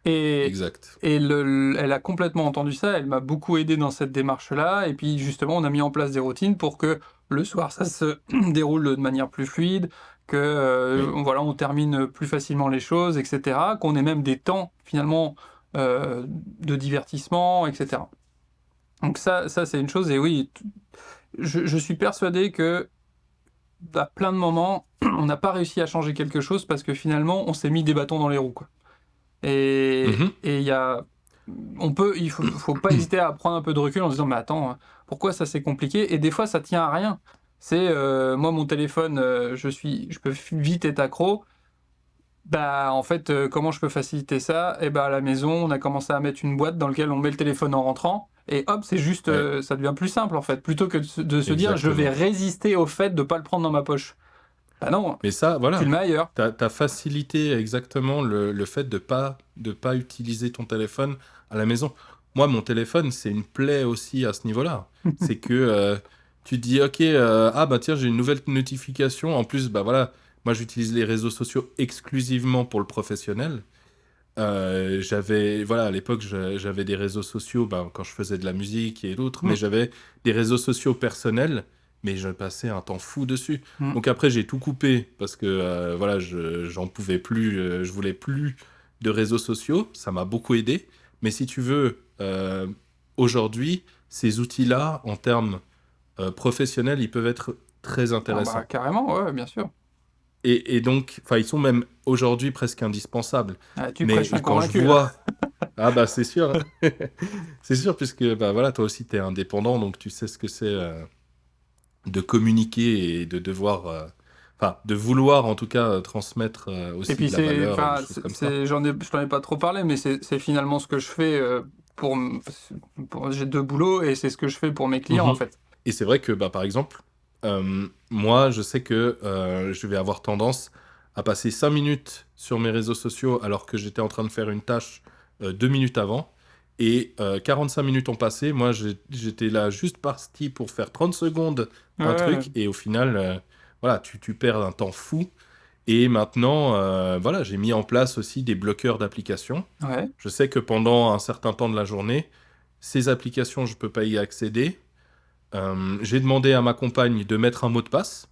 Et, exact. elle a complètement entendu ça, elle m'a beaucoup aidé dans cette démarche-là, et puis justement on a mis en place des routines pour que le soir ça se déroule de manière plus fluide, que Oui. voilà, on termine plus facilement les choses, etc., qu'on ait même des temps finalement de divertissement, etc. Donc ça c'est une chose, et oui, je suis persuadé que à plein de moments, on n'a pas réussi à changer quelque chose parce que finalement, on s'est mis des bâtons dans les roues, quoi. Mhm. Et il faut pas hésiter à prendre un peu de recul en se disant, mais attends, pourquoi ça c'est compliqué? Et des fois, ça tient à rien. C'est moi mon téléphone, je peux vite être accro. Bah, en fait, comment je peux faciliter ça? Et bah, à la maison, on a commencé à mettre une boîte dans laquelle on met le téléphone en rentrant, et hop, c'est juste, Ouais, ça devient plus simple, en fait. Plutôt que de se dire: «Je vais exactement. résister au fait de pas le prendre dans ma poche». Bah non, Mais ça, tu le voilà, mets ailleurs. t'as facilité exactement le fait de pas utiliser ton téléphone à la maison. Moi, mon téléphone, c'est une plaie aussi à ce niveau-là. C'est que tu te dis, ok, ah bah tiens, j'ai une nouvelle notification. En plus, bah voilà, moi j'utilise les réseaux sociaux exclusivement pour le professionnel. Voilà, à l'époque, j'avais des réseaux sociaux bah, quand je faisais de la musique et d'autres, mais Mmh, j'avais des réseaux sociaux personnels, mais je passais un temps fou dessus. mmh. Donc après, j'ai tout coupé parce que voilà, j'en pouvais plus, je voulais plus de réseaux sociaux. Ça m'a beaucoup aidé. Mais si tu veux, aujourd'hui, ces outils-là, en termes professionnels, ils peuvent être très Ah bah, intéressants. carrément, ouais, bien sûr. Et donc, enfin, ils sont même aujourd'hui presque indispensables. Ah, tu Mais prêches un quand je convaincu, là. vois ah bah c'est sûr. C'est sûr puisque bah voilà, toi aussi t'es indépendant donc tu sais ce que c'est de communiquer et de devoir enfin de vouloir en tout cas transmettre Et aussi puis de la c'est, valeur et des enfin, choses comme ça. je t'en ai pas trop parlé, mais c'est finalement ce que je fais j'ai 2 boulots, et c'est ce que je fais pour mes clients, en Mhm. fait. Et c'est vrai que bah par exemple moi je sais que je vais avoir tendance à passer 5 minutes sur mes réseaux sociaux alors que j'étais en train de faire une tâche 2 minutes avant. Et 45 minutes ont passé, moi j'étais là juste parti pour faire 30 secondes un Ouais, truc, et au final, voilà, tu perds un temps fou. Et maintenant, voilà, j'ai mis en place aussi des bloqueurs d'applications. ouais. Je sais que pendant un certain temps de la journée, ces applications, je ne peux pas y accéder. J'ai demandé à ma compagne de mettre un mot de passe,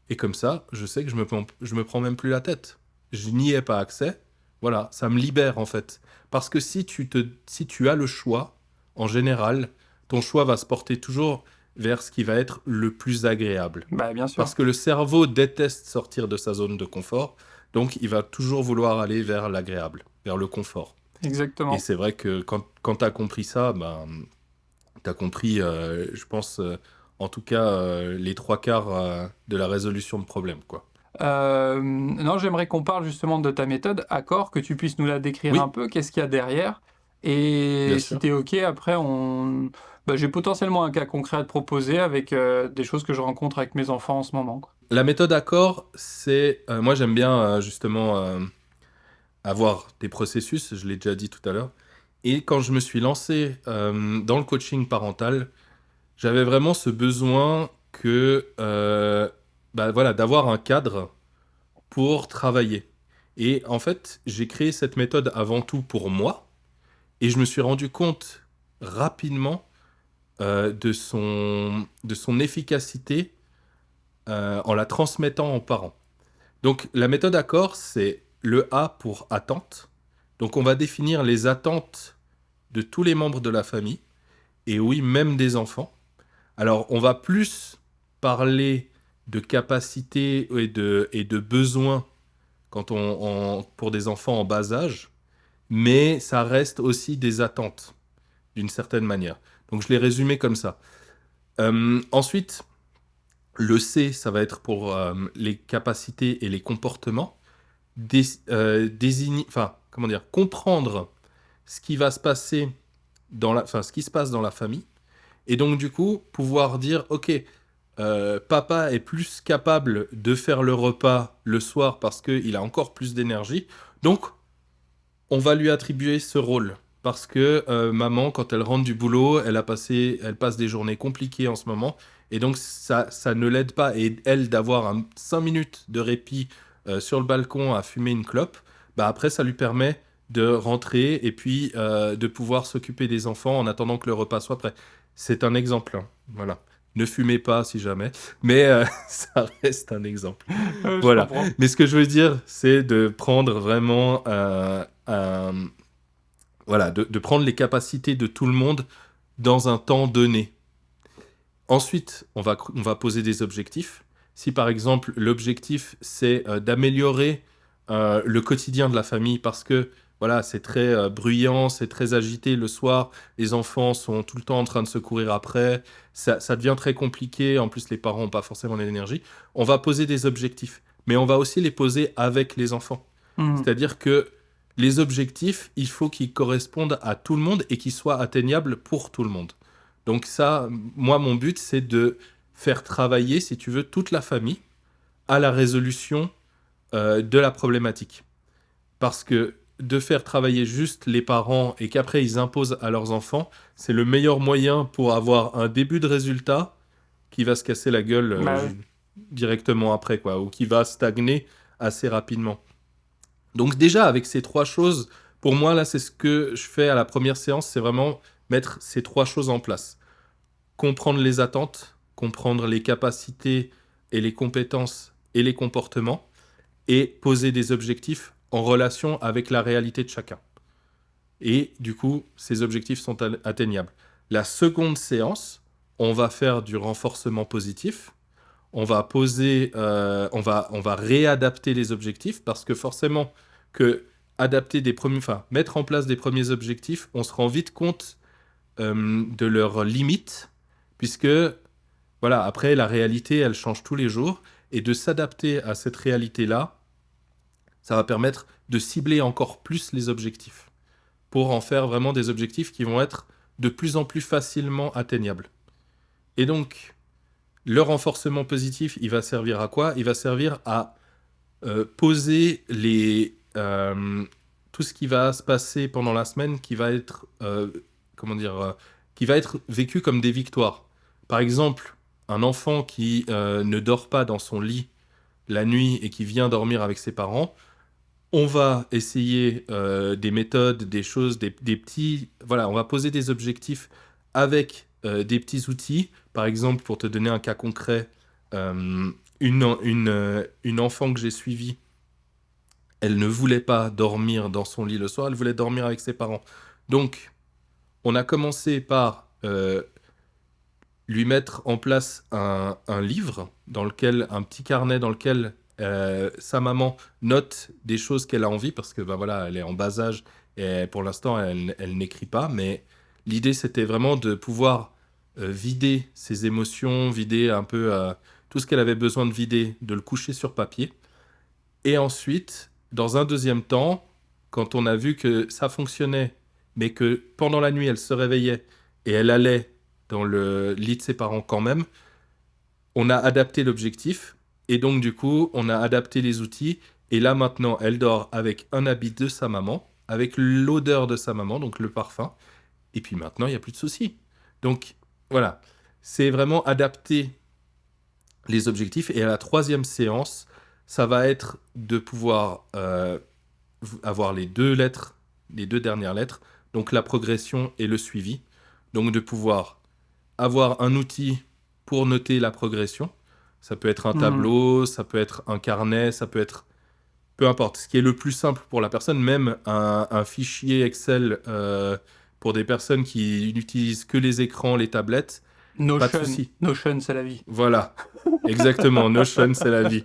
et comme ça, je sais que je me prends même plus la tête. Je n'y ai pas accès. Voilà, ça me libère en fait. Parce que si tu as le choix, en général, ton choix va se porter toujours vers ce qui va être le plus agréable. Bah, bien Parce sûr. que le cerveau déteste sortir de sa zone de confort, donc il va toujours vouloir aller vers l'agréable, vers le confort. Et Exactement. c'est vrai que quand tu as compris ça, ben, tu as compris, je pense, en tout cas, les trois quarts de la résolution de problème, quoi. Non, j'aimerais qu'on parle justement de ta méthode Accor, que tu puisses nous la décrire un Oui, peu, qu'est-ce qu'il y a derrière? bien Et si sûr. tu es OK, après, bah, j'ai potentiellement un cas concret à te proposer avec des choses que je rencontre avec mes enfants en ce moment, quoi. La méthode accord, c'est... moi, j'aime bien justement avoir des processus, je l'ai déjà dit tout à l'heure. Et quand je me suis lancé dans le coaching parental, j'avais vraiment ce besoin bah, voilà, d'avoir un cadre pour travailler. Et en fait, j'ai créé cette méthode avant tout pour moi, et je me suis rendu compte rapidement de son efficacité en la transmettant aux parents. Donc la méthode accord, c'est le A pour attente. Donc on va définir les attentes de tous les membres de la famille, et oui, même des enfants. Alors on va plus parler de capacité et de besoins pour des enfants en bas âge, mais ça reste aussi des attentes, d'une certaine manière. Donc je l'ai résumé comme ça. Ensuite, le C, ça va être pour les capacités et les comportements. enfin, comment dire, comprendre ce qui va se passer enfin, ce qui se passe dans la famille, et donc du coup pouvoir dire, ok, papa est plus capable de faire le repas le soir parce qu'il a encore plus d'énergie, donc on va lui attribuer ce rôle. Parce que maman, quand elle rentre du boulot, elle passe des journées compliquées en ce moment, et donc ça ne l'aide pas. Et elle, d'avoir 5 minutes de répit sur le balcon à fumer une clope, bah après ça lui permet de rentrer et puis de pouvoir s'occuper des enfants en attendant que le repas soit prêt. C'est un exemple, hein. Voilà. Ne fumez pas si jamais, mais ça reste un exemple. Je Voilà. comprends. Mais ce que je veux dire, c'est de prendre vraiment, voilà, de prendre les capacités de tout le monde dans un temps donné. Ensuite, on va poser des objectifs. Si par exemple l'objectif c'est d'améliorer le quotidien de la famille parce que voilà, c'est très bruyant, c'est très agité le soir, les enfants sont tout le temps en train de se courir après, ça devient très compliqué, en plus les parents n'ont pas forcément l'énergie, on va poser des objectifs, mais on va aussi les poser avec les enfants. Mhm. C'est-à-dire que les objectifs, il faut qu'ils correspondent à tout le monde et qu'ils soient atteignables pour tout le monde. Donc ça, moi, mon but, c'est de faire travailler, si tu veux, toute la famille à la résolution de la problématique. Parce que de faire travailler juste les parents et qu'après ils imposent à leurs enfants, c'est le meilleur moyen pour avoir un début de résultat qui va se casser la gueule Bah oui. directement après, quoi, ou qui va stagner assez rapidement. Donc déjà, avec ces trois choses, pour moi, là, c'est ce que je fais à la première séance, c'est vraiment mettre ces trois choses en place. Comprendre les attentes, comprendre les capacités et les compétences et les comportements, et poser des objectifs en relation avec la réalité de chacun. Et du coup, ces objectifs sont atteignables. La seconde séance, on va faire du renforcement positif. On va poser, on va réadapter les objectifs parce que forcément que enfin, mettre en place des premiers objectifs, on se rend vite compte de leurs limites puisque voilà, après la réalité, elle change tous les jours et de s'adapter à cette réalité-là, ça va permettre de cibler encore plus les objectifs pour en faire vraiment des objectifs qui vont être de plus en plus facilement atteignables. Et donc, le renforcement positif, il va servir à quoi? Il va servir à poser tout ce qui va se passer pendant la semaine qui va être, comment dire, qui va être vécu comme des victoires. Par exemple, un enfant qui ne dort pas dans son lit la nuit et qui vient dormir avec ses parents, on va essayer des méthodes, des choses, des petits... Voilà, on va poser des objectifs avec des petits outils. Par exemple, pour te donner un cas concret, une enfant que j'ai suivie, elle ne voulait pas dormir dans son lit le soir, elle voulait dormir avec ses parents. Donc, on a commencé par lui mettre en place un livre, un petit carnet dans lequel sa maman note des choses qu'elle a envie, parce que ben voilà, elle est en bas âge et pour l'instant, elle n'écrit pas. Mais l'idée, c'était vraiment de pouvoir vider ses émotions, vider un peu tout ce qu'elle avait besoin de vider, de le coucher sur papier. Et ensuite, dans un deuxième temps, quand on a vu que ça fonctionnait, mais que pendant la nuit, elle se réveillait et elle allait dans le lit de ses parents quand même, on a adapté l'objectif. Et donc, du coup, on a adapté les outils. Et là, maintenant, elle dort avec un habit de sa maman, avec l'odeur de sa maman, donc le parfum. Et puis maintenant, il n'y a plus de soucis. Donc, voilà. C'est vraiment adapter les objectifs. Et à la troisième séance, ça va être de pouvoir avoir les deux lettres, les deux dernières lettres, donc la progression et le suivi. Donc de pouvoir avoir un outil pour noter la progression. Ça peut être un Mhm. tableau, ça peut être un carnet, ça peut être... Peu importe, ce qui est le plus simple pour la personne, même un fichier Excel pour des personnes qui n'utilisent que les écrans, les tablettes, pas de Notion. souci. Notion, c'est la vie. Voilà, exactement, Notion, c'est la vie.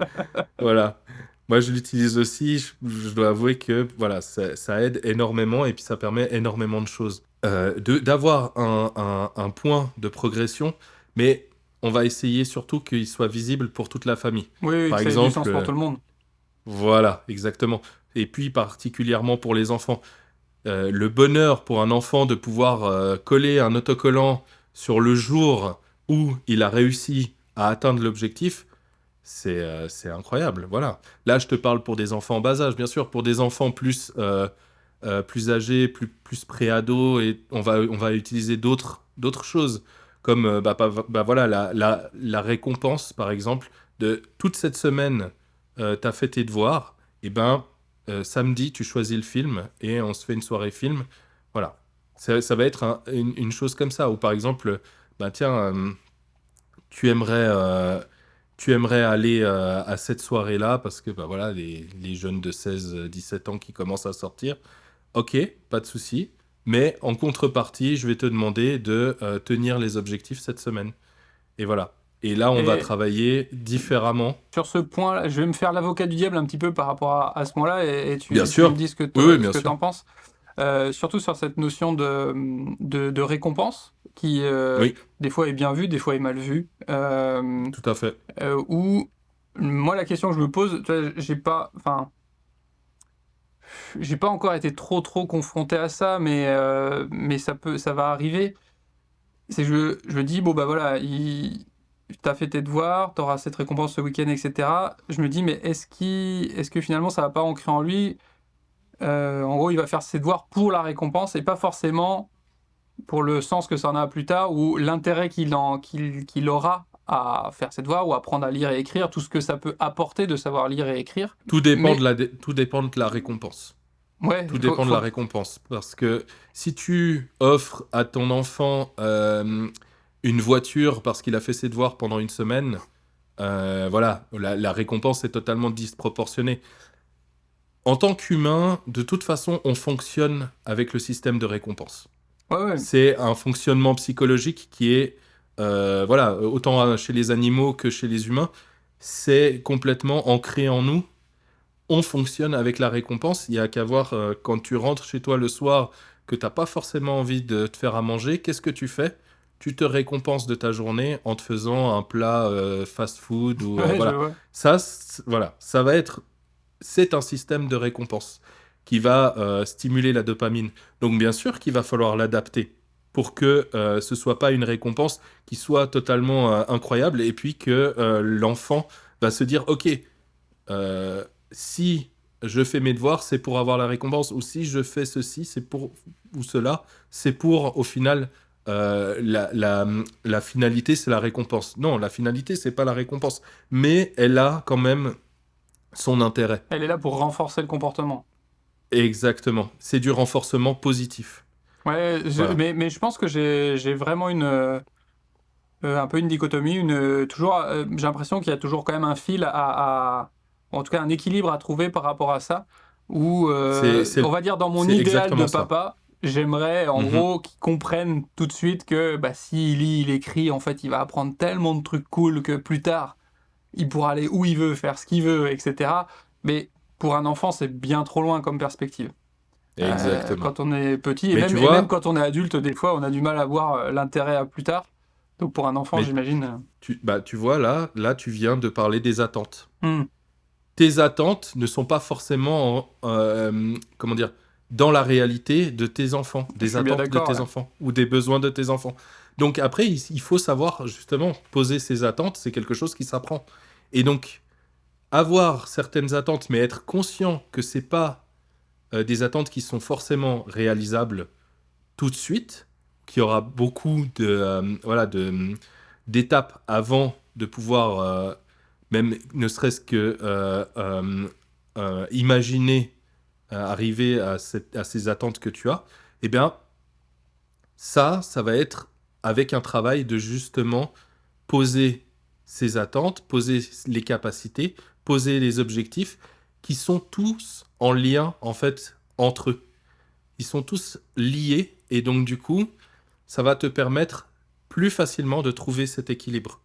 Voilà. Moi, je l'utilise aussi. Je dois avouer que voilà, ça aide énormément et puis ça permet énormément de choses. D'avoir un point de progression, mais on va essayer surtout qu'il soit visible pour toute la famille. Oui, oui, Par que ça ait du exemple, sens pour tout le monde. Voilà, exactement. Et puis particulièrement pour les enfants. Le bonheur pour un enfant de pouvoir coller un autocollant sur le jour où il a réussi à atteindre l'objectif, c'est incroyable. Voilà. Là, je te parle pour des enfants en bas âge, bien sûr. Pour des enfants plus âgés, plus pré-ados, et on va utiliser d'autres choses, comme voilà, la récompense, par exemple, de toute cette semaine, tu as fait tes devoirs, et ben, samedi, tu choisis le film, et on se fait une soirée film. Voilà. Ça va être une chose comme ça, ou par exemple, bah tiens, tu aimerais, euh, tu aimerais aller à cette soirée-là parce que bah, voilà, les jeunes de 16-17 ans qui commencent à sortir. Ok, pas de souci. Mais en contrepartie, je vais te demander de tenir les objectifs cette semaine. Et voilà. Et là, on va Et travailler différemment. sur ce point, je vais me faire l'avocat du diable un petit peu par rapport à ce point-là, et Bien tu me sûr. dis Oui, oui, ce bien que sûr. t'en penses. Surtout sur cette notion de récompense, qui Oui, des fois est bien vue, des fois est mal vue. tout à fait. Où moi la question que je me pose, tu vois, j'ai pas encore été trop confronté à ça, mais ça va arriver. C'est que je me dis, bon bah voilà, t'as fait tes devoirs, t'auras cette récompense ce week-end, etc. Je me dis, mais est-ce que finalement ça va pas ancrer en lui, en gros, il va faire ses devoirs pour la récompense et pas forcément pour le sens que ça en a plus tard, ou l'intérêt qu'il aura à faire ses devoirs ou apprendre à lire et écrire, tout ce que ça peut apporter de savoir lire et écrire. Mais Tout dépend de la récompense. ouais, Tout dépend de la récompense. Parce que si tu offres à ton enfant une voiture parce qu'il a fait ses devoirs pendant une semaine, voilà, la récompense est totalement disproportionnée. En tant qu'humain, de toute façon, on fonctionne avec le système de récompense. ouais, ouais, C'est un fonctionnement psychologique qui est, voilà, autant chez les animaux que chez les humains, c'est complètement ancré en nous. On fonctionne avec la récompense. Il y a qu'à voir quand tu rentres chez toi le soir que t'as pas forcément envie de te faire à manger, qu'est-ce que tu fais? Tu te récompenses de ta journée en te faisant un plat fast-food ou ouais, je voilà. vois. Ça, voilà, ça va être, c'est un système de récompense qui va stimuler la dopamine. Donc bien sûr qu'il va falloir l'adapter pour que ce soit pas une récompense qui soit totalement incroyable et puis que l'enfant va se dire ok, si je fais mes devoirs, c'est pour avoir la récompense, ou si je fais ceci, c'est pour, ou cela, c'est pour, au final, la finalité, c'est la récompense. Non, la finalité, c'est pas la récompense, mais elle a quand même son intérêt. Elle est là pour renforcer le comportement. Exactement. C'est du renforcement positif. Ouais, Voilà. mais je pense que j'ai vraiment un peu une dichotomie, toujours, j'ai l'impression qu'il y a toujours quand même un fil en tout cas un équilibre à trouver par rapport à ça, où, on va dire dans mon C'est idéal de exactement ça. papa, j'aimerais en Mhm. gros qu'il comprenne tout de suite que bah, s'il lit, il écrit, en fait, il va apprendre tellement de trucs cool que plus tard, il pourra aller où il veut, faire ce qu'il veut, etc. Mais pour un enfant, c'est bien trop loin comme perspective. Exactement. Quand on est petit, Mais tu et même vois, quand on est adulte, des fois, on a du mal à voir l'intérêt à plus tard. Donc pour un enfant, mais j'imagine. tu vois là, tu viens de parler des attentes. Hmm, Tes attentes ne sont pas forcément, comment dire, dans la réalité de tes enfants, je des suis bien attentes de d'accord. tes Ouais. enfants ou des besoins de tes enfants. Donc après, il faut savoir justement poser ses attentes, c'est quelque chose qui s'apprend. Et donc, avoir certaines attentes, mais être conscient que c'est pas des attentes qui sont forcément réalisables tout de suite, qu'il y aura beaucoup de, voilà, d'étapes avant de pouvoir, même ne serait-ce que imaginer arriver à ces attentes que tu as, eh bien, ça va être avec un travail de justement poser ces attentes, poser les capacités, poser les objectifs qui sont tous en lien, en fait, entre eux. Ils sont tous liés et donc, du coup, ça va te permettre plus facilement de trouver cet équilibre.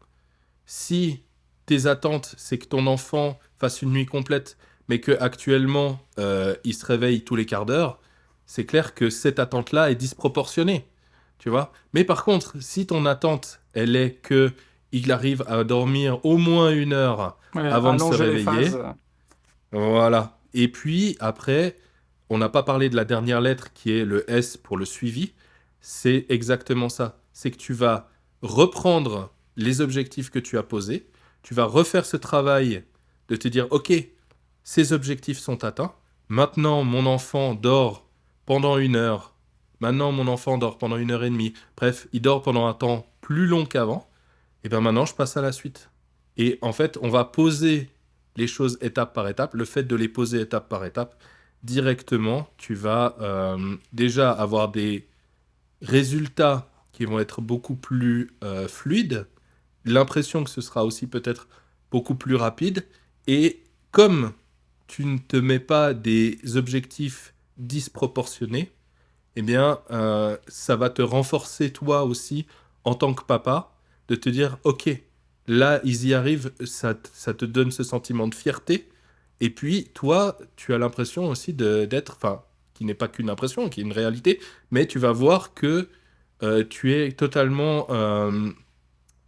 Si tes attentes, c'est que ton enfant fasse une nuit complète, mais que actuellement il se réveille tous les quarts d'heure, c'est clair que cette attente-là est disproportionnée, tu vois. Mais par contre, si ton attente, elle est que il arrive à dormir au moins 1 heure Ouais, avant de se allonger les phases. réveiller, Voilà. Et puis après, on n'a pas parlé de la dernière lettre qui est le S pour le suivi. C'est exactement ça. C'est que tu vas reprendre les objectifs que tu as posés. Tu vas refaire ce travail de te dire, OK, ces objectifs sont atteints. Maintenant, mon enfant dort pendant 1 heure. Maintenant, mon enfant dort pendant 1 heure et demie. Bref, il dort pendant un temps plus long qu'avant. Et bien maintenant, je passe à la suite. Et en fait, on va poser les choses étape par étape. Le fait de les poser étape par étape, directement, tu vas déjà avoir des résultats qui vont être beaucoup plus fluides, l'impression que ce sera aussi peut-être beaucoup plus rapide. Et comme tu ne te mets pas des objectifs disproportionnés, eh bien, ça va te renforcer toi aussi en tant que papa, de te dire, ok, là, ils y arrivent, ça te donne ce sentiment de fierté. Et puis, toi, tu as l'impression aussi d'être, enfin, qui n'est pas qu'une impression, qui est une réalité, mais tu vas voir que tu es totalement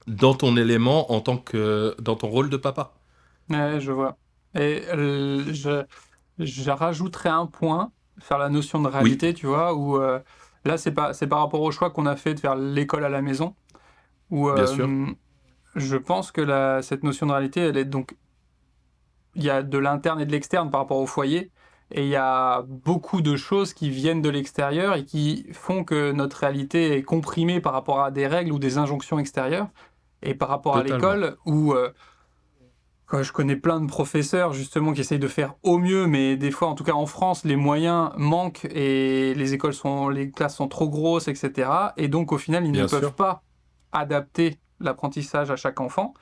dans ton élément en tant que dans ton rôle de papa. Ouais, je vois. Et je rajouterais un point, faire la notion de Oui, réalité, tu vois, où là, c'est par rapport au choix qu'on a fait de faire l'école à la maison, où bien sûr, je pense que cette notion de réalité, elle est donc, il y a de l'interne et de l'externe par rapport au foyer, et il y a beaucoup de choses qui viennent de l'extérieur et qui font que notre réalité est comprimée par rapport à des règles ou des injonctions extérieures, et par rapport à totalement. l'école, où quoi, je connais plein de professeurs justement qui essayent de faire au mieux, mais des fois, en tout cas en France, les moyens manquent et les classes sont trop grosses, etc. Et donc au final, ils ne Bien peuvent sûr. pas adapter l'apprentissage à chaque enfant.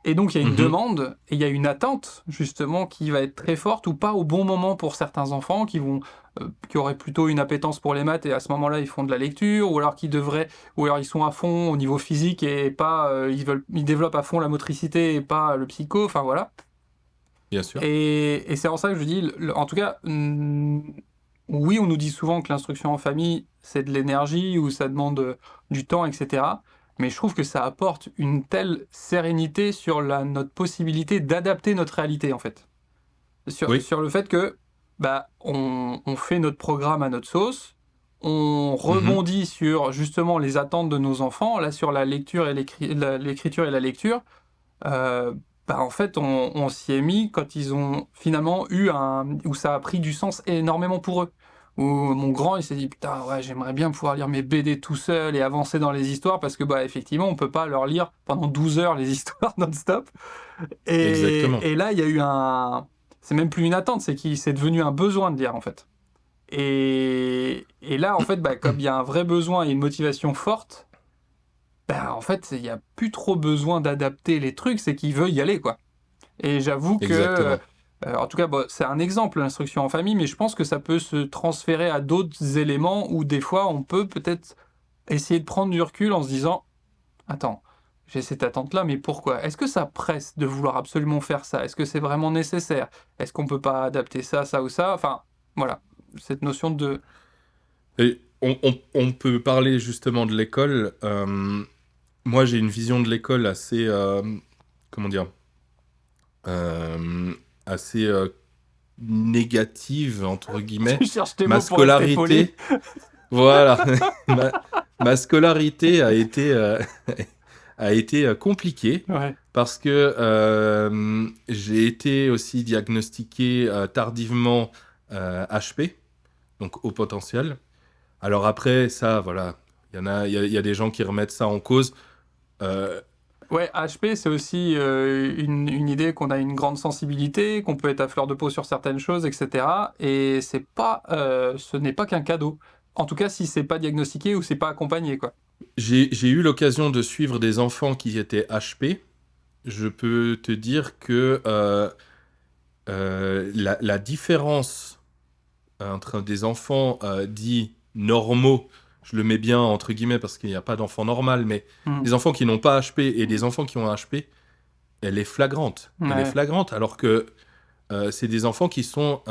Et donc il y a une Mhm. demande et il y a une attente justement qui va être très forte ou pas au bon moment pour certains enfants qui auraient plutôt une appétence pour les maths et à ce moment-là ils font de la lecture, ou alors ils sont à fond au niveau physique et pas ils développent à fond la motricité et pas le psycho, enfin voilà. Bien sûr. Et c'est en ça que je dis, en tout cas, oui, on nous dit souvent que l'instruction en famille, c'est de l'énergie ou ça demande du temps, etc. Mais je trouve que ça apporte une telle sérénité sur notre possibilité d'adapter notre réalité, en fait. Oui. Sur le fait que bah, on fait notre programme à notre sauce, on Mhm. rebondit sur justement les attentes de nos enfants, là sur la lecture et l'écriture et la lecture. Euh, Bah en fait, on s'y est mis quand ils ont finalement où ça a pris du sens énormément pour eux. Où mon grand, il s'est dit, putain, ouais, j'aimerais bien pouvoir lire mes BD tout seul et avancer dans les histoires parce que, bah, effectivement, on peut pas leur lire pendant 12 heures les histoires non-stop. Exactement. Et là, il y a eu c'est même plus une attente, c'est devenu un besoin de lire, en fait. Et là, en fait, bah, comme il y a un vrai besoin et une motivation forte, bah, en fait, il n'y a plus trop besoin d'adapter les trucs, c'est qu'il veut y aller, quoi. Et j'avoue que, Exactement. en tout cas, bon, c'est un exemple, l'instruction en famille, mais je pense que ça peut se transférer à d'autres éléments où des fois on peut peut-être essayer de prendre du recul en se disant, attends, j'ai cette attente-là, mais pourquoi? Est-ce que ça presse de vouloir absolument faire ça? Est-ce que c'est vraiment nécessaire? Est-ce qu'on peut pas adapter ça, ça ou ça? Enfin, voilà, cette notion de... Et on peut parler justement de l'école. Moi, j'ai une vision de l'école assez, comment dire, euh, assez négative, entre guillemets. Tu cherches tes Ma mots pour rester poli. scolarité, voilà, ma, ma scolarité a été compliquée Ouais. parce que j'ai été aussi diagnostiqué tardivement HP, donc haut potentiel. Alors après, ça, voilà, il y a des gens qui remettent ça en cause. Euh, Ouais, HP, c'est aussi une idée qu'on a une grande sensibilité, qu'on peut être à fleur de peau sur certaines choses, etc. Et ce n'est pas qu'un cadeau. En tout cas, si c'est pas diagnostiqué ou c'est pas accompagné, quoi. j'ai eu l'occasion de suivre des enfants qui étaient HP. Je peux te dire que la différence entre des enfants dits normaux, je le mets bien entre guillemets parce qu'il n'y a pas d'enfant normal, mais Hmm. des enfants qui n'ont pas HP et des enfants qui ont un HP, elle est flagrante. Elle est Ouais. flagrante, alors que c'est des enfants qui sont,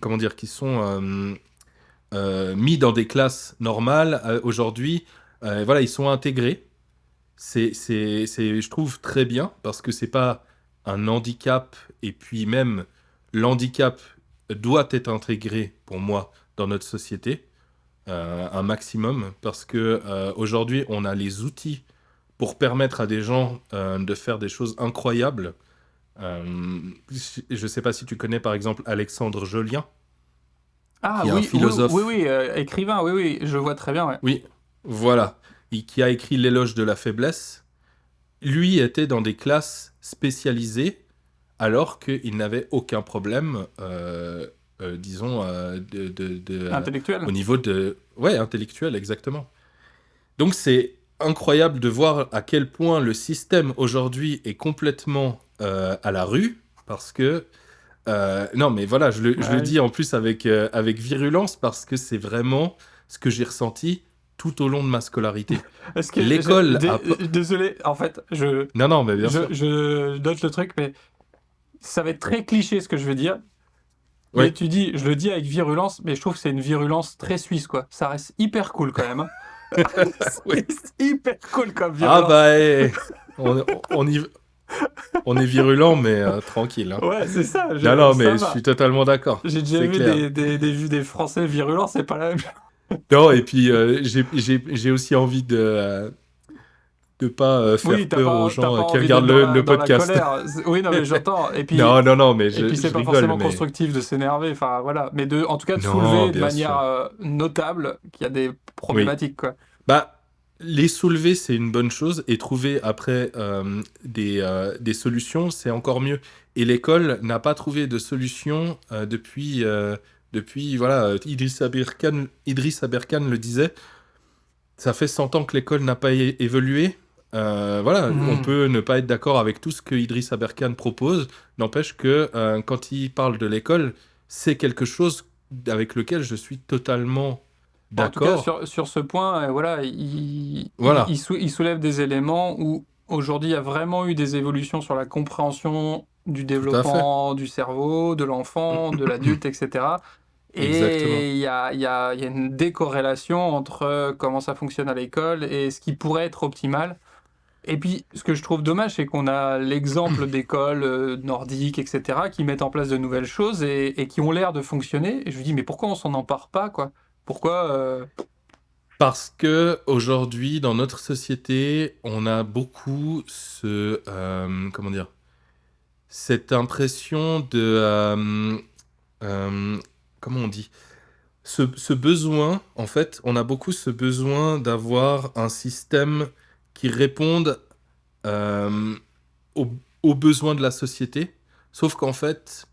comment dire, qui sont mis dans des classes normales aujourd'hui. Voilà, ils sont intégrés. Je trouve très bien parce que c'est pas un handicap et puis même l'handicap doit être intégré, pour moi, dans notre société, un maximum, parce que aujourd'hui, on a les outils pour permettre à des gens de faire des choses incroyables. Je ne sais pas si tu connais, par exemple, Alexandre Jolien, Ah qui est un oui, oui, oui, philosophe. oui, écrivain, oui, oui, je vois très bien, ouais. Oui, voilà. Et qui a écrit L'éloge de la faiblesse. Lui était dans des classes spécialisées alors qu'il n'avait aucun problème, disons, Intellectuel. au niveau de... Ouais, intellectuel, exactement. Donc c'est incroyable de voir à quel point le système aujourd'hui est complètement à la rue, parce que... non, mais voilà, je le Ouais. dis en plus avec virulence, parce que c'est vraiment ce que j'ai ressenti tout au long de ma scolarité. Est-ce que L'école a... désolé, en fait, Non, non, mais bien sûr. je note le truc, mais ça va être très cliché ce que je vais dire. Mais Oui, tu dis, je le dis avec virulence, mais je trouve que c'est une virulence très suisse, quoi. Ça reste hyper cool quand même, hein. oui. C'est hyper cool comme Ah virulence. bah, on est virulent, mais tranquille, hein. Ouais, c'est ça, Non, non, ça mais je suis va. totalement d'accord. J'ai déjà C'est vu clair. des Français virulents, c'est pas la même chose. Non, et puis j'ai aussi envie de pas Oui, faire peur aux t'as gens pas qui envie regardent d'être le dans la podcast. colère. Oui, non, mais j'entends. Non, non, non, mais Et puis c'est je pas rigole, forcément mais... constructif de s'énerver. Enfin, voilà. Mais en tout cas, de Non, soulever de bien manière sûr. notable qu'il y a des Oui. problématiques, quoi. Bah, les soulever, c'est une bonne chose, et trouver après des solutions, c'est encore mieux. Et l'école n'a pas trouvé de solution depuis, voilà, Idriss Aberkan le disait, ça fait 100 ans que l'école n'a pas évolué. Voilà, on Mhm. peut ne pas être d'accord avec tout ce que Idriss Aberkan propose, n'empêche que quand il parle de l'école, c'est quelque chose avec lequel je suis totalement Bon, en tout cas, d'accord. sur ce point, voilà, Voilà, il soulève des éléments où aujourd'hui il y a vraiment eu des évolutions sur la compréhension du tout à fait. développement du cerveau, de l'enfant, de l'adulte, etc. Exactement. Et il y a une décorrélation entre comment ça fonctionne à l'école et ce qui pourrait être optimal. Et puis, ce que je trouve dommage, c'est qu'on a l'exemple d'écoles nordiques, etc., qui mettent en place de nouvelles choses et qui ont l'air de fonctionner. Et je me dis, mais pourquoi on s'en empare pas, quoi? Pourquoi Parce que aujourd'hui, dans notre société, on a beaucoup comment dire, cette impression euh, comment on dit, ce besoin, en fait, on a beaucoup ce besoin d'avoir un système qui réponde euh, aux, aux besoins de la société. Sauf qu'en fait,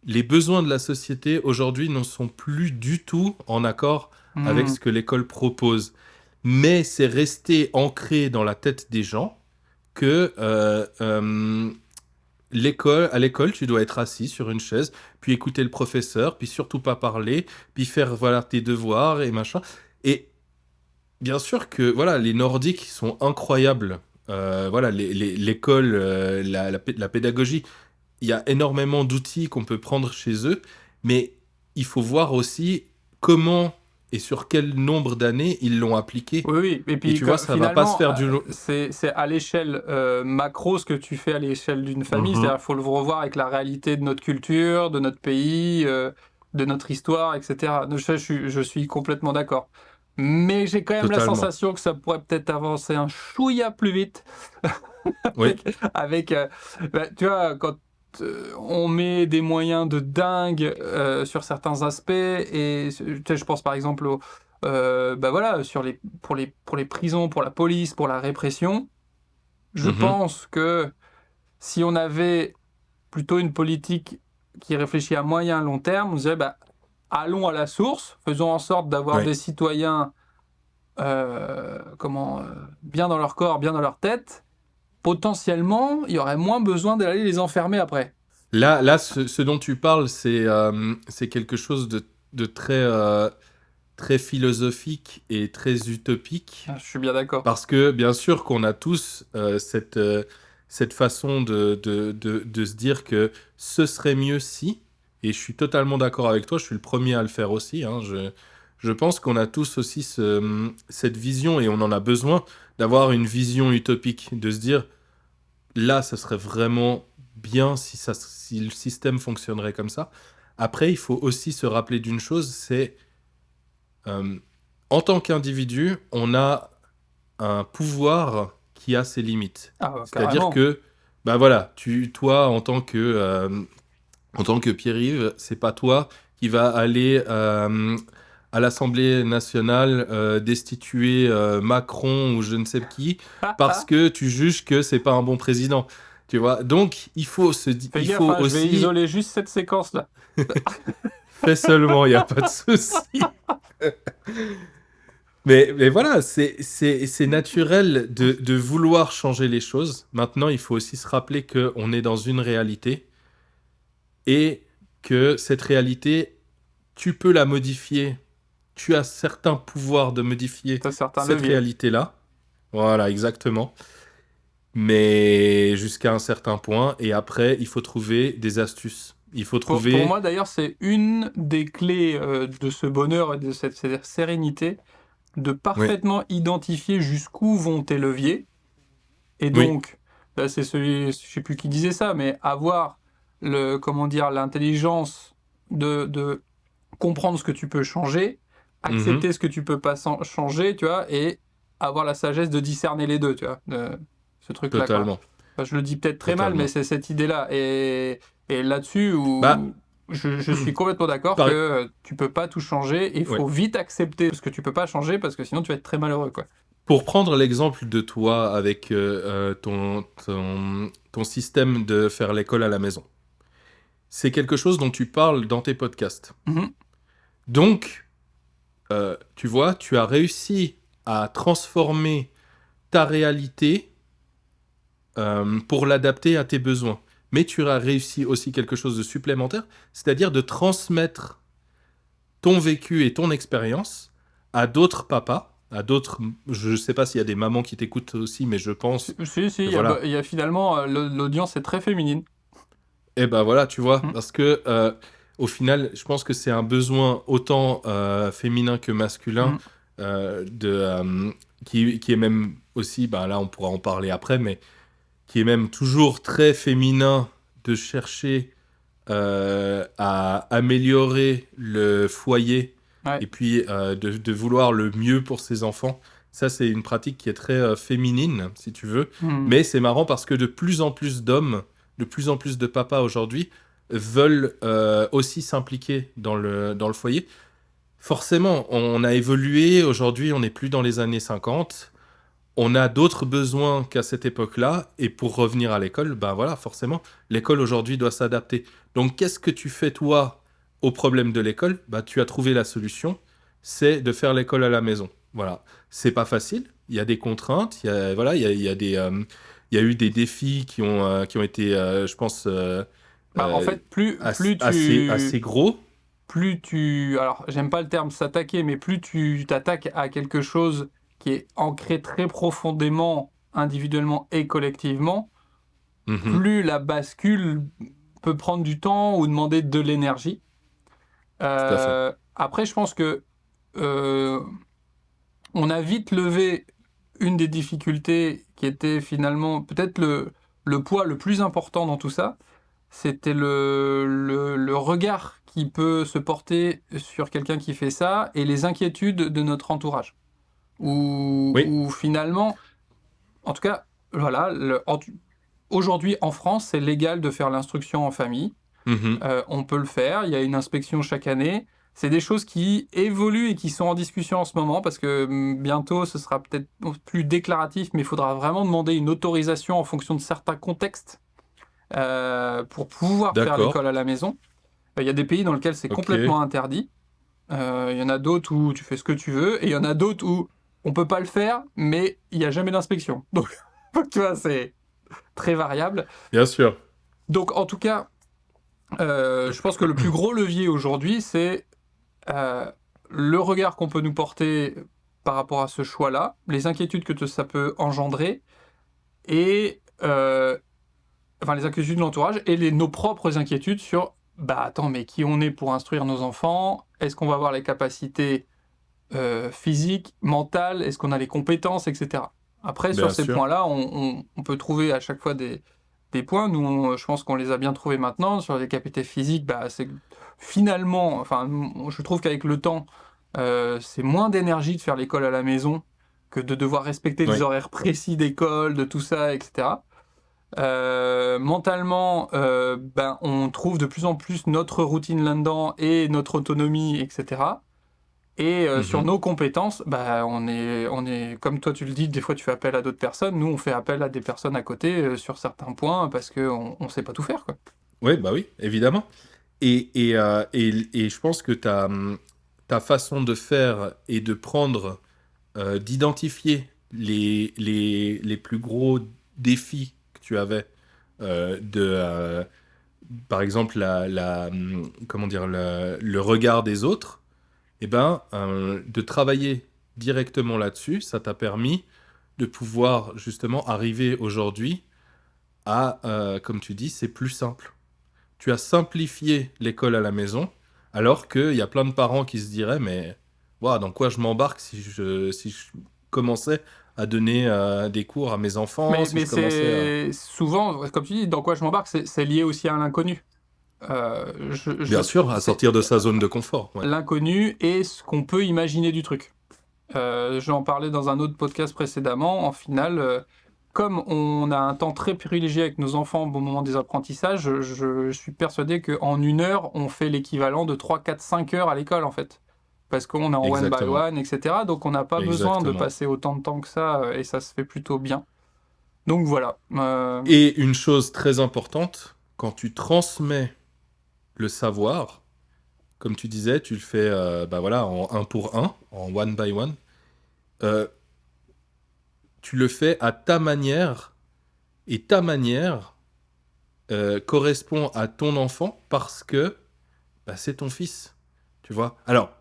les besoins de la société aujourd'hui ne sont plus du tout en accord avec hmm, ce que l'école propose. Mais c'est resté ancré dans la tête des gens que à l'école, tu dois être assis sur une chaise, puis écouter le professeur, puis surtout pas parler, puis faire voilà tes devoirs et machin. Et bien sûr que voilà, les Nordiques sont incroyables. Voilà, l'école, la pédagogie, il y a énormément d'outils qu'on peut prendre chez eux, mais il faut voir aussi comment et sur quel nombre d'années ils l'ont appliqué. oui, oui. Et Et puis tu vois, ça va pas se finalement, faire du... c'est à l'échelle macro ce que tu fais à l'échelle d'une famille. Mhm, C'est-à-dire qu'il faut le revoir avec la réalité de notre culture, de notre pays, de notre histoire, etc. Donc, je suis complètement d'accord. Mais j'ai quand même la totalement. sensation que ça pourrait peut-être avancer un chouïa plus vite Oui. avec tu vois, quand on met des moyens de dingue sur certains aspects, et tu sais, je pense par exemple bah voilà, pour les prisons, pour la police, pour la répression. Je Mhm, pense que si on avait plutôt une politique qui réfléchit à moyen long terme, on dirait bah, allons à la source, faisons en sorte d'avoir oui. des citoyens bien dans leur corps, bien dans leur tête. Potentiellement, il y aurait moins besoin d'aller les enfermer après. Là, ce dont tu parles, c'est quelque chose de très philosophique et très utopique. Ah, je suis bien d'accord. Parce que bien sûr qu'on a tous cette façon de se dire que ce serait mieux si, et je suis totalement d'accord avec toi, je suis le premier à le faire aussi, hein, je pense qu'on a tous aussi cette vision, et on en a besoin d'avoir une vision utopique, de se dire là, ça serait vraiment bien si le système fonctionnerait comme ça. Après, il faut aussi se rappeler d'une chose, c'est euh, en tant qu'individu, on a un pouvoir qui a ses limites. Ah, bah, C'est-à-dire carrément. que, bah voilà, toi, en tant que Pierre-Yves, c'est pas toi qui va aller à l'Assemblée nationale destituer Macron ou je ne sais qui parce que tu juges que c'est pas un bon président. Tu vois? Donc, Fais il gaffe, faut hein, je vais aussi, isoler juste cette séquence-là. fais seulement, il n'y a pas de souci. Mais voilà, c'est naturel de vouloir changer les choses. Maintenant, il faut aussi se rappeler qu'on est dans une réalité et que cette réalité, tu peux la modifier. Tu as certains pouvoirs de modifier T'as certains cette leviers. réalité-là. Voilà, exactement. Mais jusqu'à un certain point. Et après, il faut trouver des astuces. Il faut Pour trouver... moi, d'ailleurs, c'est une des clés de ce bonheur et de cette sérénité, de Oui, parfaitement identifier jusqu'où vont tes leviers. Et oui. donc, là, c'est celui, je sais plus qui disait ça, mais avoir comment dire, l'intelligence de comprendre ce que tu peux changer, Mhm, accepter ce que tu peux pas changer, tu vois, et avoir la sagesse de discerner les deux, tu vois, ce truc-là, quoi. totalement. Enfin, je le dis peut-être très mal, mais Totalement. c'est cette idée-là. Et là-dessus, Bah, où je suis complètement d'accord que par... tu peux pas tout changer, et il ouais. faut vite accepter ce que tu peux pas changer, parce que sinon tu vas être très malheureux, quoi. Pour prendre l'exemple de toi avec ton système de faire l'école à la maison, c'est quelque chose dont tu parles dans tes podcasts. Mhm. Donc, tu vois, tu as réussi à transformer ta réalité pour l'adapter à tes besoins. Mais tu as réussi aussi quelque chose de supplémentaire, c'est-à-dire de transmettre ton vécu et ton expérience à d'autres papas, à d'autres... Je ne sais pas s'il y a des mamans qui t'écoutent aussi, mais je Si, pense si, que voilà. il y a finalement, l'audience est très féminine. Et ben voilà, tu vois, Mhm. parce que au final, je pense que c'est un besoin autant féminin que masculin, Mhm. qui est même aussi, bah là on pourra en parler après, mais qui est même toujours très féminin de chercher à améliorer le foyer Ouais. et puis de vouloir le mieux pour ses enfants. Ça, c'est une pratique qui est très féminine, si tu veux. Mhm. Mais c'est marrant parce que de plus en plus d'hommes, de plus en plus de papas aujourd'hui veulent aussi s'impliquer dans le foyer. Forcément, on a évolué. Aujourd'hui, on n'est plus dans les années 50. On a d'autres besoins qu'à cette époque-là, et pour revenir à l'école, ben voilà, forcément, l'école aujourd'hui doit s'adapter. Donc, qu'est-ce que tu fais toi au problème de l'école? Bah, tu as trouvé la solution, c'est de faire l'école à la maison. Voilà, c'est pas facile. Il y a des contraintes. Voilà, il y a eu des défis qui ont été, je pense, Bah, en euh, fait, assez gros. alors, j'aime pas le terme s'attaquer, mais plus tu t'attaques à quelque chose qui est ancré très profondément, individuellement et collectivement, Mhm, plus la bascule peut prendre du temps ou demander de l'énergie. tout à fait. Après, je pense que euh, on a vite levé une des difficultés qui était finalement peut-être le poids le plus important dans tout ça, c'était le regard qui peut se porter sur quelqu'un qui fait ça et les inquiétudes de notre entourage. Oui. Où finalement, en tout cas, voilà, aujourd'hui en France, c'est légal de faire l'instruction en famille. Mhm. On peut le faire, il y a une inspection chaque année. C'est des choses qui évoluent et qui sont en discussion en ce moment parce que bientôt ce sera peut-être plus déclaratif, mais il faudra vraiment demander une autorisation en fonction de certains contextes pour pouvoir faire D'accord. l'école à la maison. Il y a des pays dans lesquels c'est Ok. complètement interdit. Il y en a d'autres où tu fais ce que tu veux et il y en a d'autres où on peut pas le faire, mais il n'y a jamais d'inspection. Donc, tu vois, c'est très variable. Bien sûr. Donc, en tout cas, je pense que le plus gros levier aujourd'hui, c'est euh, le regard qu'on peut nous porter par rapport à ce choix-là, les inquiétudes que ça peut engendrer, et enfin les inquiétudes de l'entourage, et nos propres inquiétudes sur, bah attends, mais qui on est pour instruire nos enfants? Est-ce qu'on va avoir les capacités physiques, mentales? Est-ce qu'on a les compétences, etc. Après, sur Bien ces sûr. points-là, on peut trouver à chaque fois des points. Nous, je pense qu'on les a bien trouvés maintenant. Sur les capacités physiques, bah, c'est finalement, enfin, je trouve qu'avec le temps, c'est moins d'énergie de faire l'école à la maison que de devoir respecter des Oui. horaires précis d'école, de tout ça, etc. Mentalement, ben, on trouve de plus en plus notre routine là-dedans et notre autonomie, etc. Et sur Mhm. nos compétences, bah, comme toi tu le dis, des fois tu fais appel à d'autres personnes. Nous, on fait appel à des personnes à côté sur certains points parce qu'on ne sait pas tout faire, quoi. Ouais, bah oui, évidemment. Et je pense que ta façon de faire et de prendre, d'identifier les plus gros défis que tu avais, par exemple, comment dire, le regard des autres, et ben, de travailler directement là-dessus, ça t'a permis de pouvoir justement arriver aujourd'hui à, comme tu dis, c'est plus simple. Tu as simplifié l'école à la maison, alors qu'il y a plein de parents qui se diraient, mais ouah, dans quoi je m'embarque si je commençais à donner des cours à mes enfants, si Mais je commençais à... c'est souvent, comme tu dis, dans quoi je m'embarque, c'est lié aussi à l'inconnu. Bien sûr, à C'est sortir de sa zone de confort. Ouais. l'inconnu et ce qu'on peut imaginer du truc. J'en parlais dans un autre podcast précédemment. En final, comme on a un temps très privilégié avec nos enfants au moment des apprentissages, je suis persuadé qu'en 1 heure, on fait l'équivalent de 3, 4, 5 heures à l'école, en fait. Parce qu'on est en one by Exactement. one, etc. Donc on n'a pas besoin de Exactement. passer autant de temps que ça, et ça se fait plutôt bien. Donc voilà. Et une chose très importante, quand tu transmets le savoir, comme tu disais, tu le fais bah voilà, en un pour un, en one by one, euh, tu le fais à ta manière, et ta manière correspond à ton enfant parce que bah, c'est ton fils, tu vois. Alors,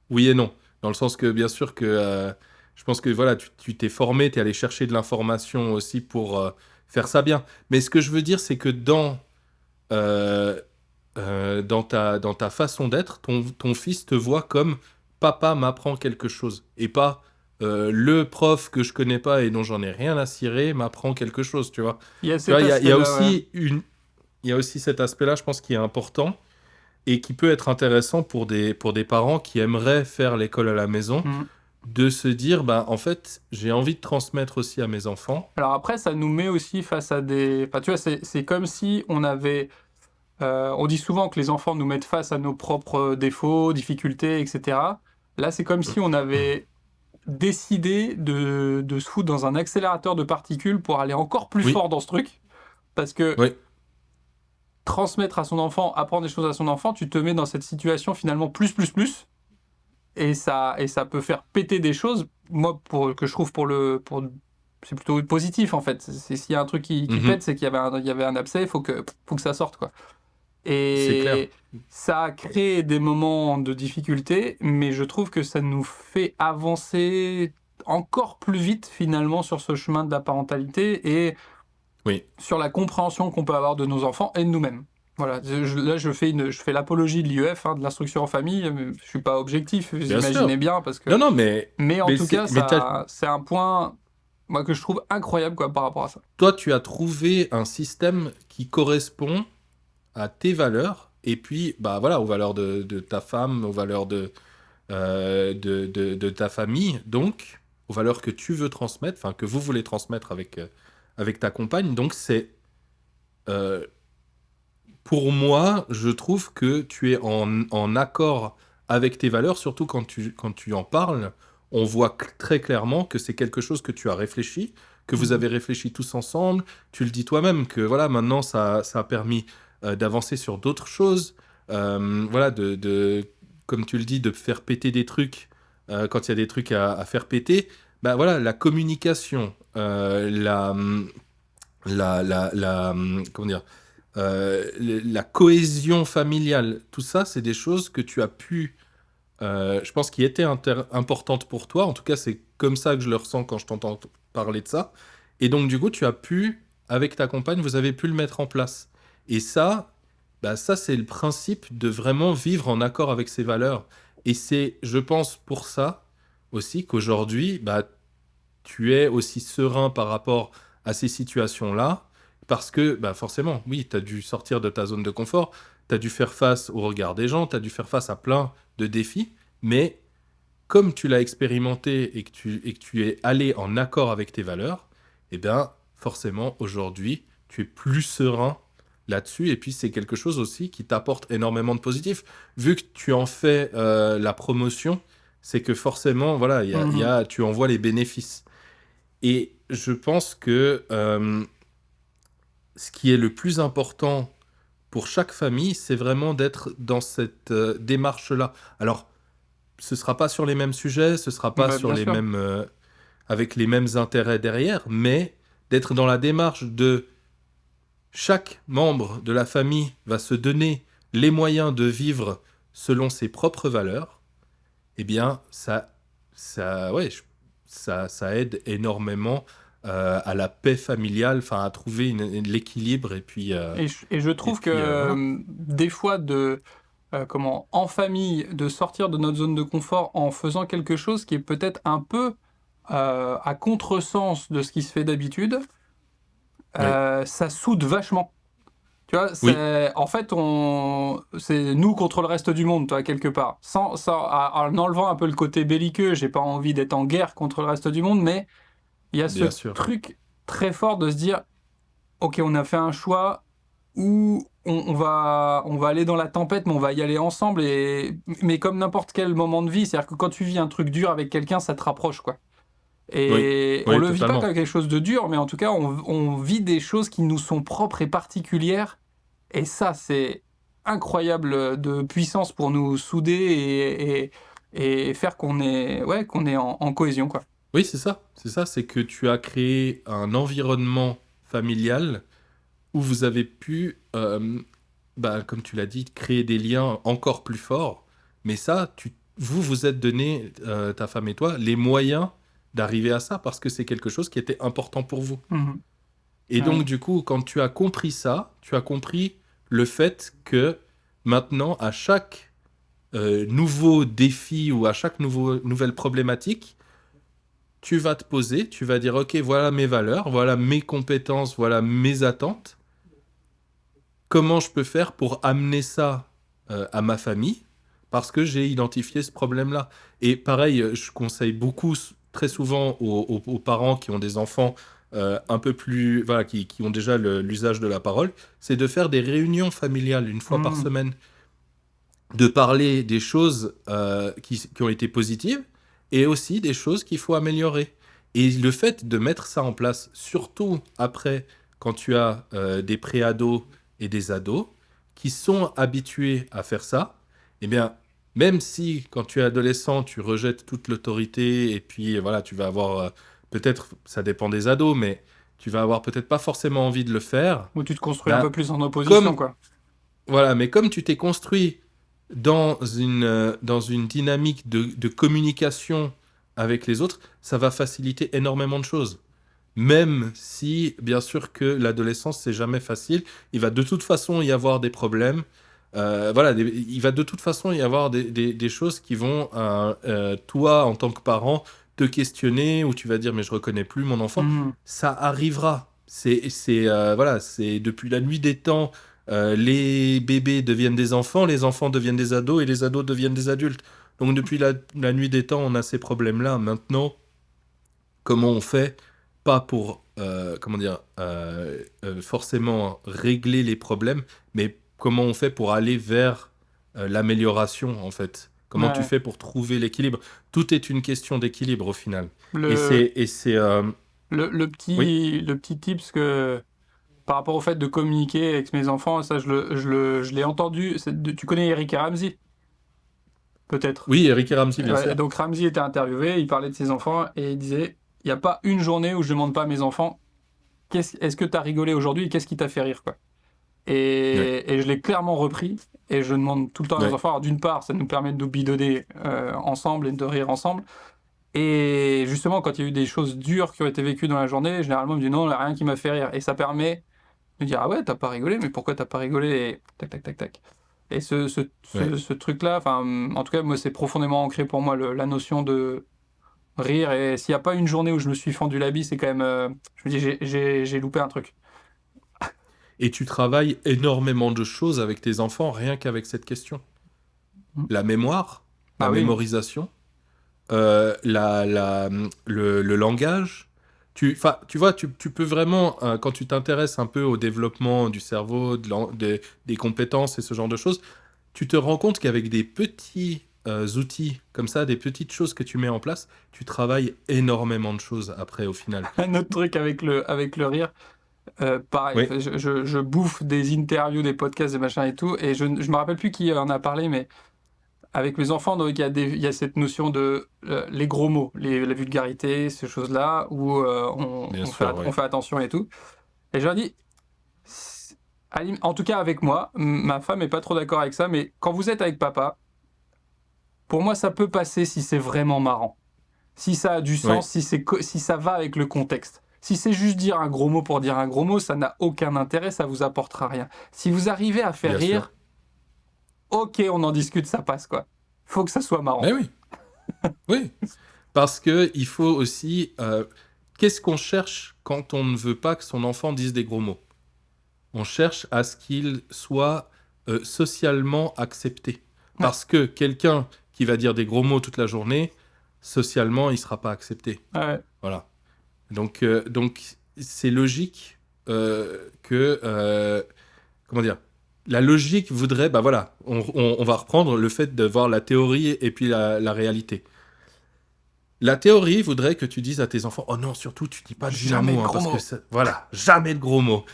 oui et non, dans le sens que bien sûr que je pense que voilà, tu t'es formé, tu es allé chercher de l'information aussi pour faire ça bien. Mais ce que je veux dire, c'est que euh, dans ta façon d'être, ton fils te voit comme papa m'apprend quelque chose et pas le prof que je connais pas et dont j'en ai rien à cirer m'apprend quelque chose, tu vois. Il y a Tu vois, cet il y a aspect-là, ouais. aussi il y a aussi cet aspect-là, je pense, qui est important et qui peut être intéressant pour des parents qui aimeraient faire l'école à la maison, Mm. de se dire, bah, en fait, j'ai envie de transmettre aussi à mes enfants. Alors après, ça nous met aussi face à des... Enfin, tu vois, c'est comme si on avait... on dit souvent que les enfants nous mettent face à nos propres défauts, difficultés, etc. Là, c'est comme si on avait décidé de se foutre dans un accélérateur de particules pour aller encore plus Oui, fort dans ce truc. Parce que oui, transmettre à son enfant, apprendre des choses à son enfant, tu te mets dans cette situation finalement plus, et ça peut faire péter des choses. Moi, que je trouve c'est plutôt positif en fait. S'il y a un truc qui mhm, pète, c'est il y avait un abcès, faut que ça sorte, quoi. c'est clair. Et ça a créé des moments de difficulté, mais je trouve que ça nous fait avancer encore plus vite finalement sur ce chemin de la parentalité et Oui, sur la compréhension qu'on peut avoir de nos enfants et de nous-mêmes. Voilà, là je fais l'apologie de l'IEF, hein, de l'instruction en famille, mais je suis pas objectif, vous bien imaginez sûr. bien, parce que... Non, non, Mais en tout cas, mais c'est un point, moi, que je trouve incroyable, quoi, par rapport à ça. toi, tu as trouvé un système qui correspond à tes valeurs et puis, bah voilà, aux valeurs de ta femme, aux valeurs de ta famille, donc aux valeurs que tu veux transmettre, enfin que vous voulez transmettre avec ta compagne. Donc euh, pour moi, je trouve que tu es en accord avec tes valeurs, surtout quand tu en parles. On voit très clairement que c'est quelque chose que tu as réfléchi, que vous Mhm. avez réfléchi tous ensemble. Tu le dis toi-même, que voilà, maintenant ça a permis d'avancer sur d'autres choses. Voilà, comme tu le dis, de faire péter des trucs quand il y a des trucs à faire péter. Bah voilà, la communication, comment dire, la cohésion familiale, tout ça, c'est des choses que tu as pu, je pense, qui étaient importantes pour toi. En tout cas, c'est comme ça que je le ressens quand je t'entends parler de ça. Et donc, du coup, tu as pu, avec ta compagne, vous avez pu le mettre en place. Et ça, bah, ça, c'est le principe de vraiment vivre en accord avec ses valeurs. Et c'est, je pense, pour ça aussi qu'aujourd'hui, bah, tu es aussi serein par rapport à ces situations-là parce que, bah forcément, oui, tu as dû sortir de ta zone de confort, tu as dû faire face au regard des gens, tu as dû faire face à plein de défis, mais comme tu l'as expérimenté et que tu es allé en accord avec tes valeurs, eh bien, forcément, aujourd'hui, tu es plus serein là-dessus. Et puis, c'est quelque chose aussi qui t'apporte énormément de positif. Vu que tu en fais la promotion, c'est que forcément, voilà, Mhm. tu en vois les bénéfices. Et je pense que ce qui est le plus important pour chaque famille, c'est vraiment d'être dans cette démarche-là. Alors, ce sera pas sur les mêmes sujets, ce sera pas Bah, sur bien les sûr. mêmes, avec les mêmes intérêts derrière, mais d'être dans la démarche de chaque membre de la famille va se donner les moyens de vivre selon ses propres valeurs, eh bien, ouais, ça aide énormément à la paix familiale, enfin, à trouver l'équilibre, Et je et trouve que puis voilà. des fois, en famille, de sortir de notre zone de confort en faisant quelque chose qui est peut-être un peu à contresens de ce qui se fait d'habitude, Oui, ça soude vachement. Tu vois, oui, en fait, c'est nous contre le reste du monde, toi, quelque part. En enlevant un peu le côté belliqueux, j'ai pas envie d'être en guerre contre le reste du monde, mais il y a ce bien sûr. truc très fort de se dire, ok, on a fait un choix où on va aller dans la tempête, mais on va y aller ensemble. Mais comme n'importe quel moment de vie, c'est-à-dire que quand tu vis un truc dur avec quelqu'un, ça te rapproche, quoi. Oui, Et on oui, le vit pas totalement. comme quelque chose de dur, mais en tout cas, on vit des choses qui nous sont propres et particulières. Et ça, c'est incroyable de puissance pour nous souder et faire qu'on est en cohésion, quoi. Oui, c'est que tu as créé un environnement familial où vous avez pu, bah, comme tu l'as dit, créer des liens encore plus forts. Mais ça, vous vous êtes donné, ta femme et toi, les moyens d'arriver à ça parce que c'est quelque chose qui était important pour vous. Mhm. Et donc, Ouais. du coup, quand tu as compris ça, tu as compris le fait que maintenant, à chaque nouveau défi ou à chaque nouvelle problématique, tu vas te poser, tu vas dire, OK, voilà mes valeurs, voilà mes compétences, voilà mes attentes. Comment je peux faire pour amener ça à ma famille parce que j'ai identifié ce problème-là. Et pareil, je conseille beaucoup, très souvent, aux parents qui ont des enfants un peu plus, voilà, qui ont déjà l'usage de la parole, c'est de faire des réunions familiales une fois par Mhm. semaine, de parler des choses qui ont été positives et aussi des choses qu'il faut améliorer. Et le fait de mettre ça en place, surtout après, quand tu as des pré-ados et des ados qui sont habitués à faire ça, eh bien, même si quand tu es adolescent, tu rejettes toute l'autorité et puis voilà, tu vas avoir peut-être, ça dépend des ados, mais tu vas avoir peut-être pas forcément envie de le faire, Où tu te construis un ben, peu plus en opposition, comme quoi. voilà, mais comme tu t'es construit dans une dynamique de communication avec les autres, ça va faciliter énormément de choses. Même si, bien sûr, que l'adolescence, c'est jamais facile, il va de toute façon y avoir des problèmes. Voilà, il va de toute façon y avoir des choses qui vont, toi, en tant que parent, te questionner, où tu vas dire, mais je reconnais plus mon enfant. Mhm. Ça arrivera. Voilà, c'est depuis la nuit des temps, les bébés deviennent des enfants, les enfants deviennent des ados et les ados deviennent des adultes. Donc depuis la nuit des temps, on a ces problèmes-là. Maintenant, comment on fait, pas pour, comment dire, forcément régler les problèmes, mais comment on fait pour aller vers l'amélioration, en fait. Comment tu Ouais. fais pour trouver l'équilibre? Tout est une question d'équilibre au final. Et Le, c'est, et c'est, le oui, petit tips que, par rapport au fait de communiquer avec mes enfants, ça, je l'ai entendu. Tu connais Eric et Ramsey, peut-être. oui, Eric et Ramsey, bien Ouais, sûr. donc Ramsey était interviewé, il parlait de ses enfants et il disait, il n'y a pas une journée où je demande pas à mes enfants, est-ce que tu as rigolé aujourd'hui et qu'est-ce qui t'a fait rire, quoi. Oui, Et je l'ai clairement repris et je demande tout le temps à mes oui, enfants. Alors d'une part, ça nous permet de nous bidonner ensemble et de rire ensemble. Et justement, quand il y a eu des choses dures qui ont été vécues dans la journée, généralement, il me dit non, il n'y a rien qui m'a fait rire. Et ça permet de dire ah ouais, t'as pas rigolé, mais pourquoi t'as pas rigolé? Et tac, tac, tac, tac. Et oui. ce truc-là, enfin, en tout cas, moi, c'est profondément ancré pour moi la notion de rire. Et s'il n'y a pas une journée où je me suis fendu la bille, c'est quand même. Je me dis, j'ai loupé un truc. Et tu travailles énormément de choses avec tes enfants rien qu'avec cette question. La mémoire, la Ah oui. mémorisation, le langage. Tu vois, tu peux vraiment, quand tu t'intéresses un peu au développement du cerveau, des compétences et ce genre de choses, tu te rends compte qu'avec des petits outils comme ça, des petites choses que tu mets en place, tu travailles énormément de choses après au final. Un autre truc avec le rire, pareil, Oui, je bouffe des interviews, des podcasts, des machins et tout, et je me rappelle plus qui en a parlé, mais avec mes enfants, donc il y a cette notion de les gros mots, la vulgarité, ces choses-là, où bien sûr, oui. on fait attention et tout. Et je leur dis, en tout cas avec moi, ma femme est pas trop d'accord avec ça, mais quand vous êtes avec papa, pour moi ça peut passer si c'est vraiment marrant. Si ça a du Oui, sens, si ça va avec le contexte. Si c'est juste dire un gros mot pour dire un gros mot, ça n'a aucun intérêt, ça vous apportera rien. Si vous arrivez à faire bien sûr. rire, ok, on en discute, ça passe quoi. Faut que ça soit Mais marrant. oui, oui. Parce que il faut aussi... qu'est-ce qu'on cherche quand on ne veut pas que son enfant dise des gros mots? On cherche à ce qu'il soit socialement accepté. Ouais, Parce que quelqu'un qui va dire des gros mots toute la journée, socialement, il ne sera pas accepté. ouais. Voilà. Donc c'est logique que... comment dire? La logique voudrait... Bah voilà, on va reprendre le fait de voir la théorie et puis la réalité. La théorie voudrait que tu dises à tes enfants, oh non, surtout tu dis pas de vilains Jamais de mots, hein, gros parce que mots. ça... voilà, jamais de gros mots.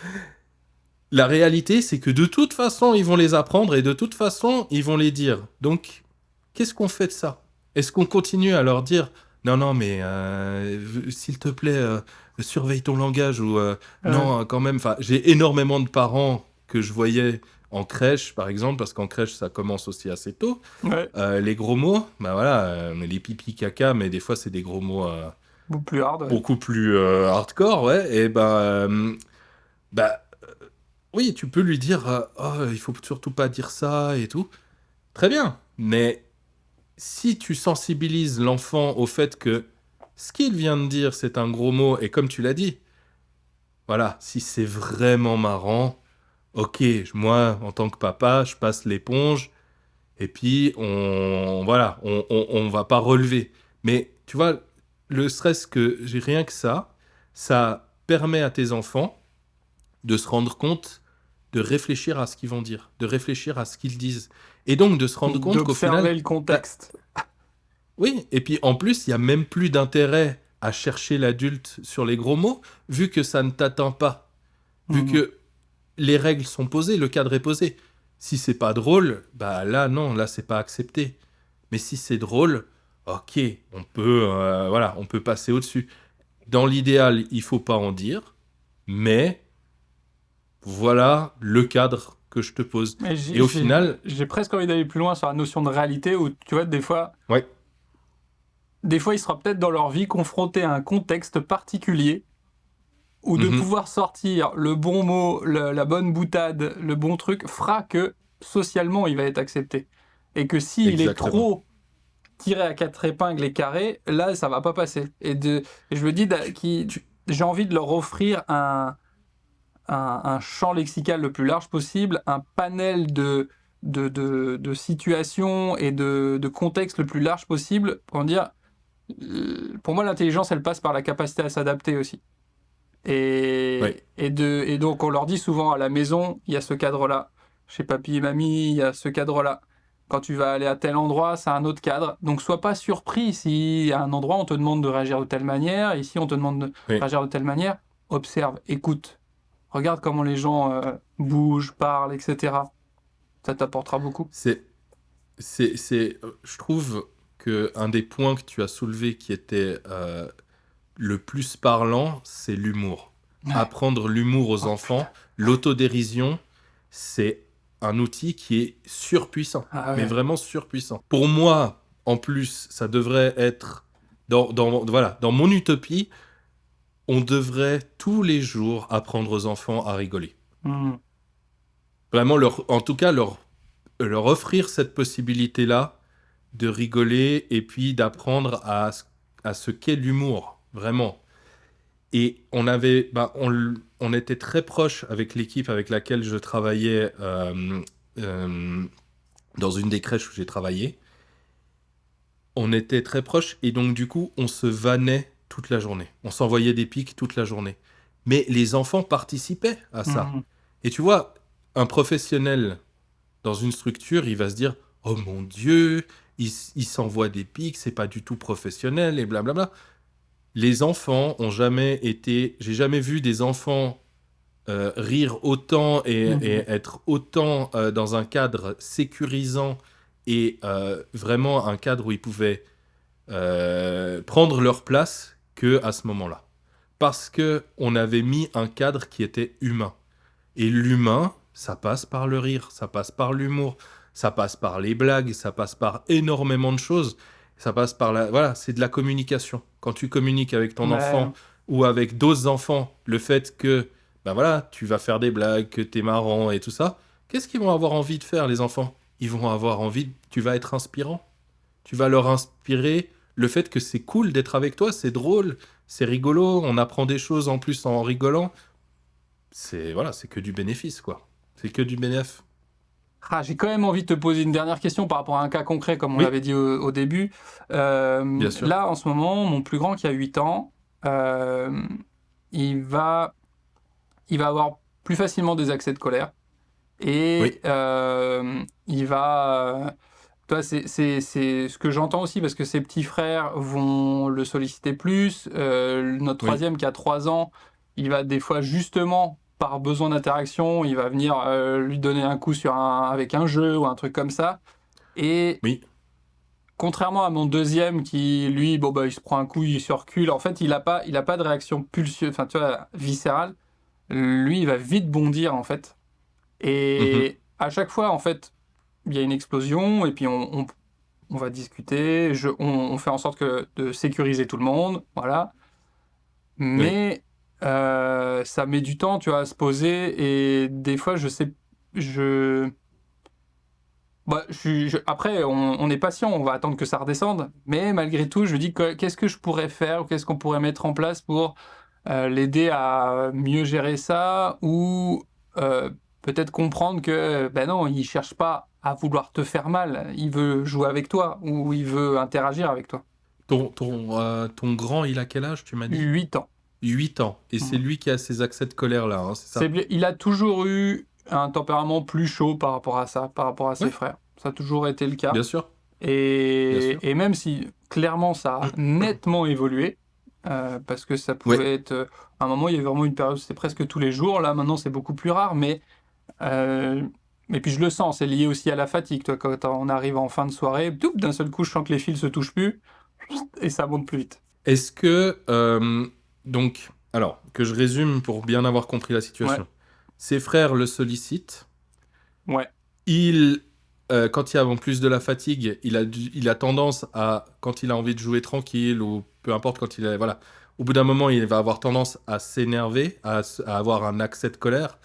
La réalité, c'est que de toute façon, ils vont les apprendre et de toute façon, ils vont les dire. Donc, qu'est-ce qu'on fait de ça? Est-ce qu'on continue à leur dire, non, non, mais s'il te plaît, surveille ton langage ou non, quand même. Enfin, j'ai énormément de parents que je voyais en crèche, par exemple, parce qu'en crèche, ça commence aussi assez tôt. Ouais, Les gros mots, bah voilà, les pipi caca, mais des fois, c'est des gros mots beaucoup plus hard. Ouais. beaucoup plus hardcore, ouais. Et bah oui, tu peux lui dire oh, il faut surtout pas dire ça et tout. Très bien. Mais si tu sensibilises l'enfant au fait que ce qu'il vient de dire, c'est un gros mot, et comme tu l'as dit, voilà, si c'est vraiment marrant, ok, moi, en tant que papa, je passe l'éponge, et puis voilà, on va pas relever. Mais tu vois, le stress que j'ai rien que ça permet à tes enfants de se rendre compte, de réfléchir à ce qu'ils vont dire, de réfléchir à ce qu'ils disent. Et donc de se rendre compte qu'au D'observer final, le bah, contexte. oui, et puis en plus, il n'y a même plus d'intérêt à chercher l'adulte sur les gros mots, vu que ça ne t'atteint pas, vu Mhm. que les règles sont posées, le cadre est posé. Si c'est pas drôle, bah là non, là c'est pas accepté. Mais si c'est drôle, ok, voilà, on peut passer au-dessus. Dans l'idéal, il faut pas en dire, mais voilà le cadre que je te pose. Mais Et au final, j'ai presque envie d'aller plus loin sur la notion de réalité où, tu vois, ouais, des fois, ils seront peut-être dans leur vie confrontés à un contexte particulier où de mhm, pouvoir sortir le bon mot, la bonne boutade, le bon truc fera que socialement, il va être accepté. Et que s'il est exactement. trop tiré à quatre épingles et carré, là, ça va pas passer. Et je me dis Tu, j'ai envie de leur offrir un champ lexical le plus large possible, un panel de situations et de contextes le plus large possible pour dire, pour moi, l'intelligence, elle passe par la capacité à s'adapter aussi. ouais, Et donc, on leur dit souvent à la maison, il y a ce cadre-là. Chez papy et mamie, il y a ce cadre-là. Quand tu vas aller à tel endroit, c'est un autre cadre. Donc, sois pas surpris si à un endroit, on te demande de réagir de telle manière. Ici, on te demande de oui. réagir de telle manière. Observe, écoute. Regarde comment les gens bougent, parlent, etc. Ça t'apportera beaucoup. C'est, je trouve que un des points que tu as soulevé qui était le plus parlant, c'est l'humour. Ouais. Apprendre l'humour aux Oh enfants, putain. l'autodérision, c'est un outil qui est surpuissant, Ah mais ouais. vraiment surpuissant. Pour moi, en plus, ça devrait être voilà, dans mon utopie, on devrait tous les jours apprendre aux enfants à rigoler. Hmm. Vraiment, en tout cas, leur offrir cette possibilité-là de rigoler et puis d'apprendre à ce qu'est l'humour, vraiment. Et on était très proche avec l'équipe avec laquelle je travaillais euh, dans une des crèches où j'ai travaillé. On était très proches et donc du coup, on se vannait toute la journée. On s'envoyait des pics toute la journée. Mais les enfants participaient à ça. Mhm. Et tu vois, un professionnel dans une structure, il va se dire, oh mon Dieu, il s'envoie des pics, c'est pas du tout professionnel et blablabla. Les enfants ont jamais été. J'ai jamais vu des enfants rire autant et Mhm. être autant dans un cadre sécurisant et vraiment un cadre où ils pouvaient prendre leur place que à ce moment-là. Parce que on avait mis un cadre qui était humain. Et l'humain, ça passe par le rire, ça passe par l'humour, ça passe par les blagues, ça passe par énormément de choses. Ça passe par la... Voilà, c'est de la communication. Quand tu communiques avec ton Ouais. enfant ou avec d'autres enfants, le fait que, ben voilà, tu vas faire des blagues, que t'es marrant et tout ça, qu'est-ce qu'ils vont avoir envie de faire, les enfants? Ils vont avoir envie, tu vas être inspirant. Tu vas leur inspirer le fait que c'est cool d'être avec toi, c'est drôle, c'est rigolo, on apprend des choses en plus en rigolant. C'est voilà, c'est que du bénéfice, quoi. C'est que du bénéf. Ah, j'ai quand même envie de te poser une dernière question par rapport à un cas concret, comme on Oui, l'avait dit au début. bien sûr. Là, en ce moment, mon plus grand qui a 8 ans, euh, il va, il va avoir plus facilement des accès de colère. Et Oui, il va... toi, c'est ce que j'entends aussi, parce que ses petits frères vont le solliciter plus. Notre oui, troisième qui a 3 ans, il va des fois justement, par besoin d'interaction, il va venir lui donner un coup avec un jeu ou un truc comme ça. Et oui, contrairement à mon deuxième qui, lui, bon, bah, il se prend un coup, il se recule. En fait, il a pas de réaction pulsieuse, enfin, tu vois, viscérale. Lui, il va vite bondir, en fait. mhm, Et à chaque fois, en fait, il y a une explosion et puis on va discuter. On fait en sorte de sécuriser tout le monde, voilà. oui, Mais ça met du temps, tu vois, à se poser et des fois, je sais, je, bah, après, on est patient, on va attendre que ça redescende. Mais malgré tout, je dis qu'est-ce que je pourrais faire ou qu'est-ce qu'on pourrait mettre en place pour l'aider à mieux gérer ça ou euh, peut-être comprendre que ben non, il cherche pas à vouloir te faire mal, il veut jouer avec toi ou il veut interagir avec toi. ton grand, il a quel âge, tu m'as dit? 8 ans. 8 ans. Et c'est Mhm. lui qui a ces accès de colère-là, hein, c'est ça? Il a toujours eu un tempérament plus chaud par rapport à ça, par rapport à ses Oui, frères. Ça a toujours été le cas. bien sûr, bien sûr. Et même si clairement ça a nettement évolué, parce que ça Oui, pouvait être... à un moment, il y avait vraiment une période où c'était presque tous les jours. Là, maintenant, c'est beaucoup plus rare. Euh, et puis je le sens, c'est lié aussi à la fatigue. Toi, quand on arrive en fin de soirée, d'un seul coup, je sens que les fils se touchent plus et ça monte plus vite. est-ce que, donc, alors, que je résume pour bien avoir compris la Ouais, situation. Ses frères le sollicitent. ouais, Il, quand il a en plus de la fatigue, il a tendance à, quand il a envie de jouer tranquille ou peu importe quand il est, voilà, au bout d'un moment, il va avoir tendance à s'énerver, à avoir un accès de colère.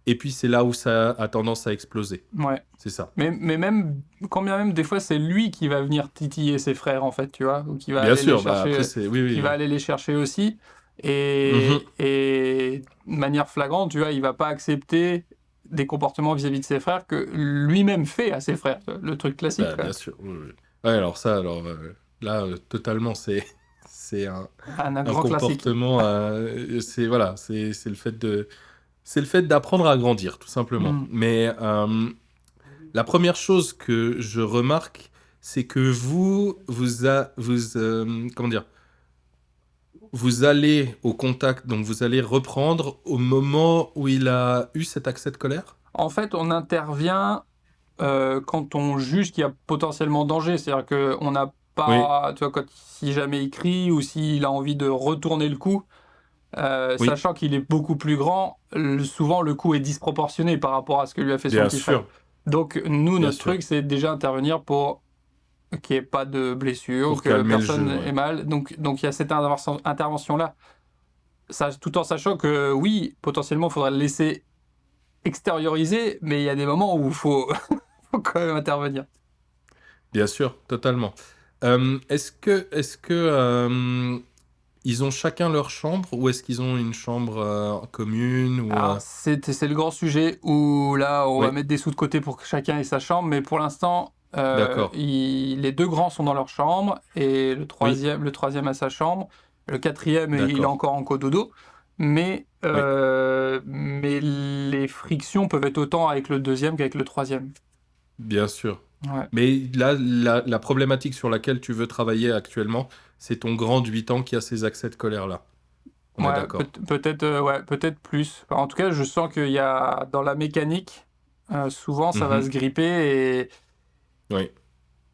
Et puis c'est là où ça a tendance à exploser. ouais. C'est ça. Mais même, quand bien même, des fois, c'est lui qui va venir titiller ses frères, en fait, tu vois, ou qui va Bien aller les sûr, bah après chercher, c'est, oui, oui, qui va oui. aller les chercher aussi. Mhm. Et de manière flagrante, tu vois, il va pas accepter des comportements vis-à-vis de ses frères que lui-même fait à ses frères. Le truc classique, Bah quoi. bien sûr. Oui, oui. Ouais, alors ça, alors là, totalement, c'est, c'est Un un grand classique. comportement, c'est voilà, c'est le fait de, c'est le fait d'apprendre à grandir, tout simplement. Hmm. Mais la première chose que je remarque, c'est que comment dire, vous allez au contact, donc vous allez reprendre au moment où il a eu cet accès de colère. En fait, on intervient quand on juge qu'il y a potentiellement danger. C'est-à-dire qu'on n'a Oui, pas, tu vois, si jamais il crie ou s'il a envie de retourner le coup, oui, sachant qu'il est beaucoup plus grand, souvent le coup est disproportionné par rapport à ce que lui a fait son bien petit frère. sûr, Donc nous, bien notre sûr. truc, c'est déjà intervenir pour qu'il n'y ait pas de blessure, Pour que calmer le personne jeu, ait ouais. mal. Donc il y a cette intervention-là. Ça, tout en sachant que oui, potentiellement, il faudrait le laisser extérioriser, mais il y a des moments où il faut, faut quand même intervenir. Est-ce que ils ont chacun leur chambre ou est-ce qu'ils ont une chambre commune ou Alors, c'est le grand sujet où là, on va Oui, mettre des sous de côté pour que chacun ait sa chambre, mais pour l'instant, d'accord. les deux grands sont dans leur chambre et Oui, le troisième a sa chambre. Le quatrième, il est d'accord. encore en cododo, mais, Oui, mais les frictions peuvent être autant avec le deuxième qu'avec le troisième. bien sûr. Ouais. Mais là, la problématique sur laquelle tu veux travailler actuellement, c'est ton grand de 8 ans qui a ces accès de colère-là. On est Ouais, d'accord. peut-être ouais, peut-être plus. Enfin, en tout cas, je sens qu'il y a dans la mécanique, souvent ça va Mhm. se gripper Oui.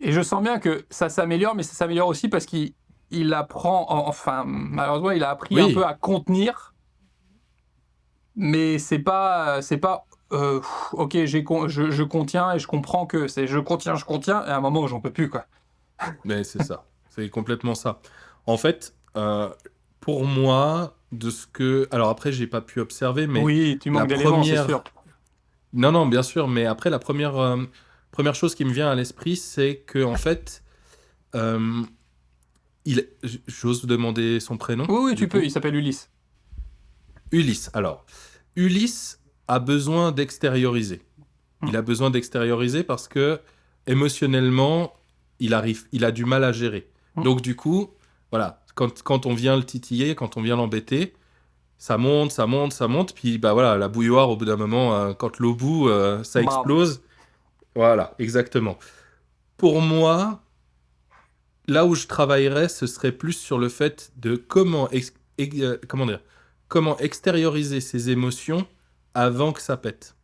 et je sens bien que ça s'améliore, mais ça s'améliore aussi parce qu'il apprend, enfin, malheureusement, il a appris un peu Oui, à contenir, mais c'est pas, ok, je contiens et je comprends que c'est je contiens, et à un moment, j'en peux plus, quoi. mais c'est ça. C'est complètement ça. En fait, pour moi, de ce que... Alors après, j'ai pas pu observer, mais Oui, tu la manques d'éléments, c'est sûr. première... Non, non, bien sûr, mais après, la première chose qui me vient à l'esprit, c'est que en fait, euh, j'ose demander son prénom, Oui, oui, du tu peux, coup. il s'appelle Ulysse. Ulysse. Alors, Ulysse a besoin d'extérioriser. Hmm. Il a besoin d'extérioriser parce que émotionnellement, il a du mal à gérer. Hmm. Donc du coup, voilà, quand on vient le titiller, quand on vient l'embêter, ça monte, ça monte, ça monte, puis bah voilà, la bouilloire au bout d'un moment, quand l'eau bout, ça Bravo. explose. Voilà, exactement. Pour moi, là où je travaillerais, ce serait plus sur le fait de comment dire, comment extérioriser ses émotions avant que ça pète.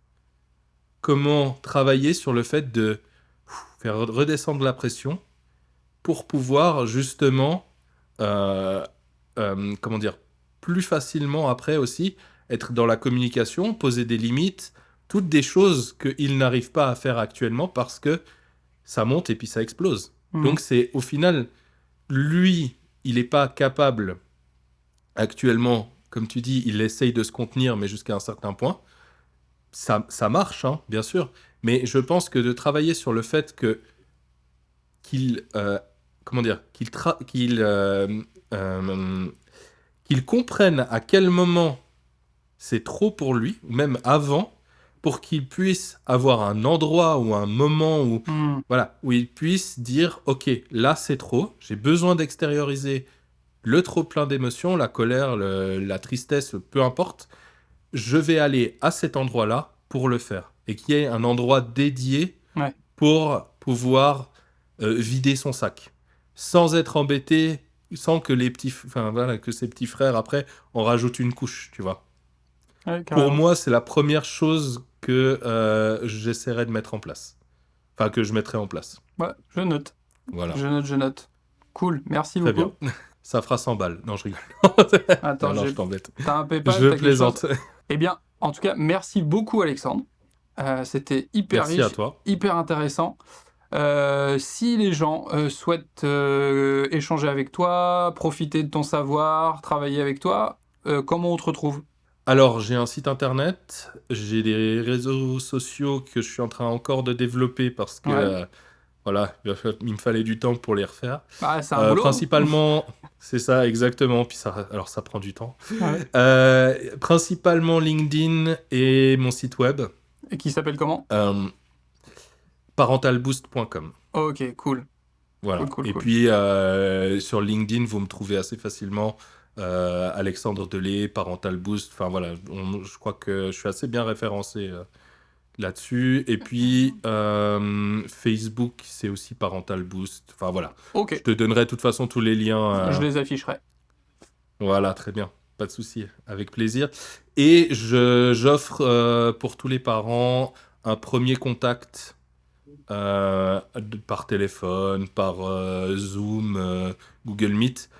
Comment travailler sur le fait de faire redescendre la pression pour pouvoir justement, euh, comment dire, plus facilement après aussi être dans la communication, poser des limites, toutes des choses qu'il n'arrive pas à faire actuellement parce que ça monte et puis ça explose. Hmm. Donc c'est au final, lui, il n'est pas capable actuellement, comme tu dis, il essaye de se contenir, mais jusqu'à un certain point. Ça marche, hein, bien sûr, mais je pense que de travailler sur le fait que qu'il comment dire euh, qu'il comprenne à quel moment c'est trop pour lui, ou même avant, pour qu'il puisse avoir un endroit ou un moment où Hmm. voilà où il puisse dire ok là c'est trop, j'ai besoin d'extérioriser le trop plein d'émotions, la colère, la tristesse, peu importe, je vais aller à cet endroit-là pour le faire et qu'il y ait un endroit dédié Ouais. pour pouvoir vider son sac sans être embêté, sans que enfin voilà, que ses petits frères après en rajoutent une couche, tu vois. Ouais, Pour carrément. moi, c'est la première chose que j'essaierai de mettre en place, enfin que je mettrai en place. Ouais, je note. Voilà, Je note, je note. Cool, merci très bien. beaucoup. Ça fera 100 balles. Non, je rigole. Attends, Non, non, je t'embête. t'as un PayPal, Je t'as quelque chose? plaisante. Eh bien, en tout cas, merci beaucoup, Alexandre. C'était hyper Merci à riche, toi. hyper intéressant. Si les gens souhaitent échanger avec toi, profiter de ton savoir, travailler avec toi, comment on te retrouve? Alors, j'ai un site internet, j'ai des réseaux sociaux que je suis en train encore de développer parce que, Ouais. voilà, il me fallait du temps pour les refaire. Bah, c'est un boulot. Principalement, c'est ça, exactement, puis alors ça prend du temps. Ouais. Principalement LinkedIn et mon site web, Et qui s'appelle comment? euh, parentalboost.com. Ok, cool. Cool, Voilà. cool, Et cool. puis sur LinkedIn, vous me trouvez assez facilement Alexandre Delay, Parental Boost. Enfin voilà, je crois que je suis assez bien référencé là-dessus. Et puis Facebook, c'est aussi Parental Boost. Enfin voilà, Ok, je te donnerai de toute façon tous les liens. je les afficherai. Voilà, très bien. Pas de souci, avec plaisir. Et j'offre pour tous les parents un premier contact par téléphone, par Zoom, Google Meet,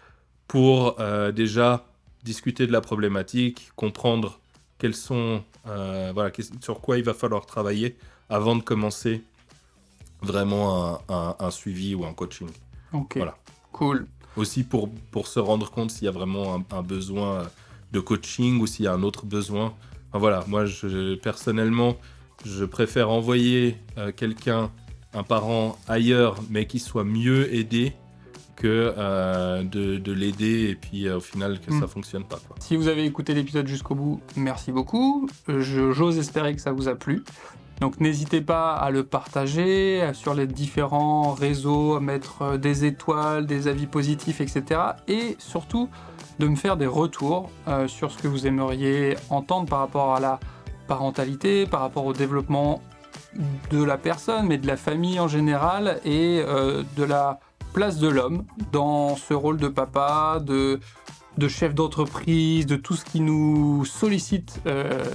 pour déjà discuter de la problématique, comprendre quels sont, voilà, sur quoi il va falloir travailler avant de commencer vraiment un suivi ou un coaching. Ok, Voilà. cool. Aussi pour se rendre compte s'il y a vraiment un besoin de coaching ou s'il y a un autre besoin. Enfin, voilà, moi personnellement, je préfère envoyer quelqu'un, un parent ailleurs, mais qui soit mieux aidé que de l'aider et puis au final que ça fonctionne pas, quoi. Si vous avez écouté l'épisode jusqu'au bout, merci beaucoup. J'ose espérer que ça vous a plu. Donc n'hésitez pas à le partager sur les différents réseaux, à mettre des étoiles, des avis positifs, etc. Et surtout de me faire des retours sur ce que vous aimeriez entendre par rapport à la parentalité, par rapport au développement de la personne, mais de la famille en général, et de la place de l'homme dans ce rôle de papa, de chef d'entreprise, de tout ce qui nous sollicite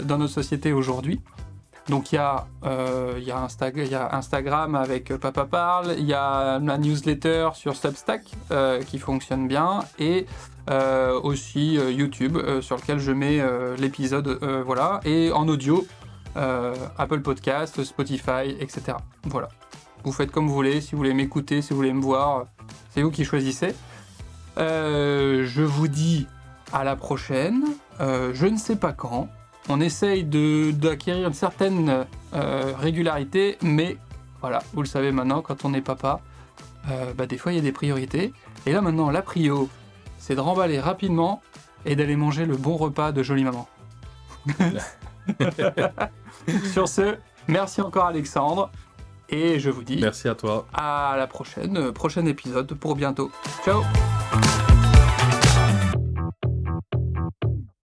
dans notre société aujourd'hui. Donc il y a Instagram avec Papa Parle, il y a ma newsletter sur Substack qui fonctionne bien, et aussi YouTube sur lequel je mets l'épisode, voilà, et en audio, Apple Podcast, Spotify, etc. Voilà. Vous faites comme vous voulez, si vous voulez m'écouter, si vous voulez me voir, c'est vous qui choisissez. Je vous dis à la prochaine, je ne sais pas quand. On essaye d'acquérir une certaine régularité, mais voilà, vous le savez maintenant, quand on est papa, des fois il y a des priorités. Et là maintenant, la prio, c'est de remballer rapidement et d'aller manger le bon repas de Jolie Maman. Sur ce, merci encore Alexandre, et je vous dis merci à toi. À la prochaine, prochain épisode pour bientôt. Ciao.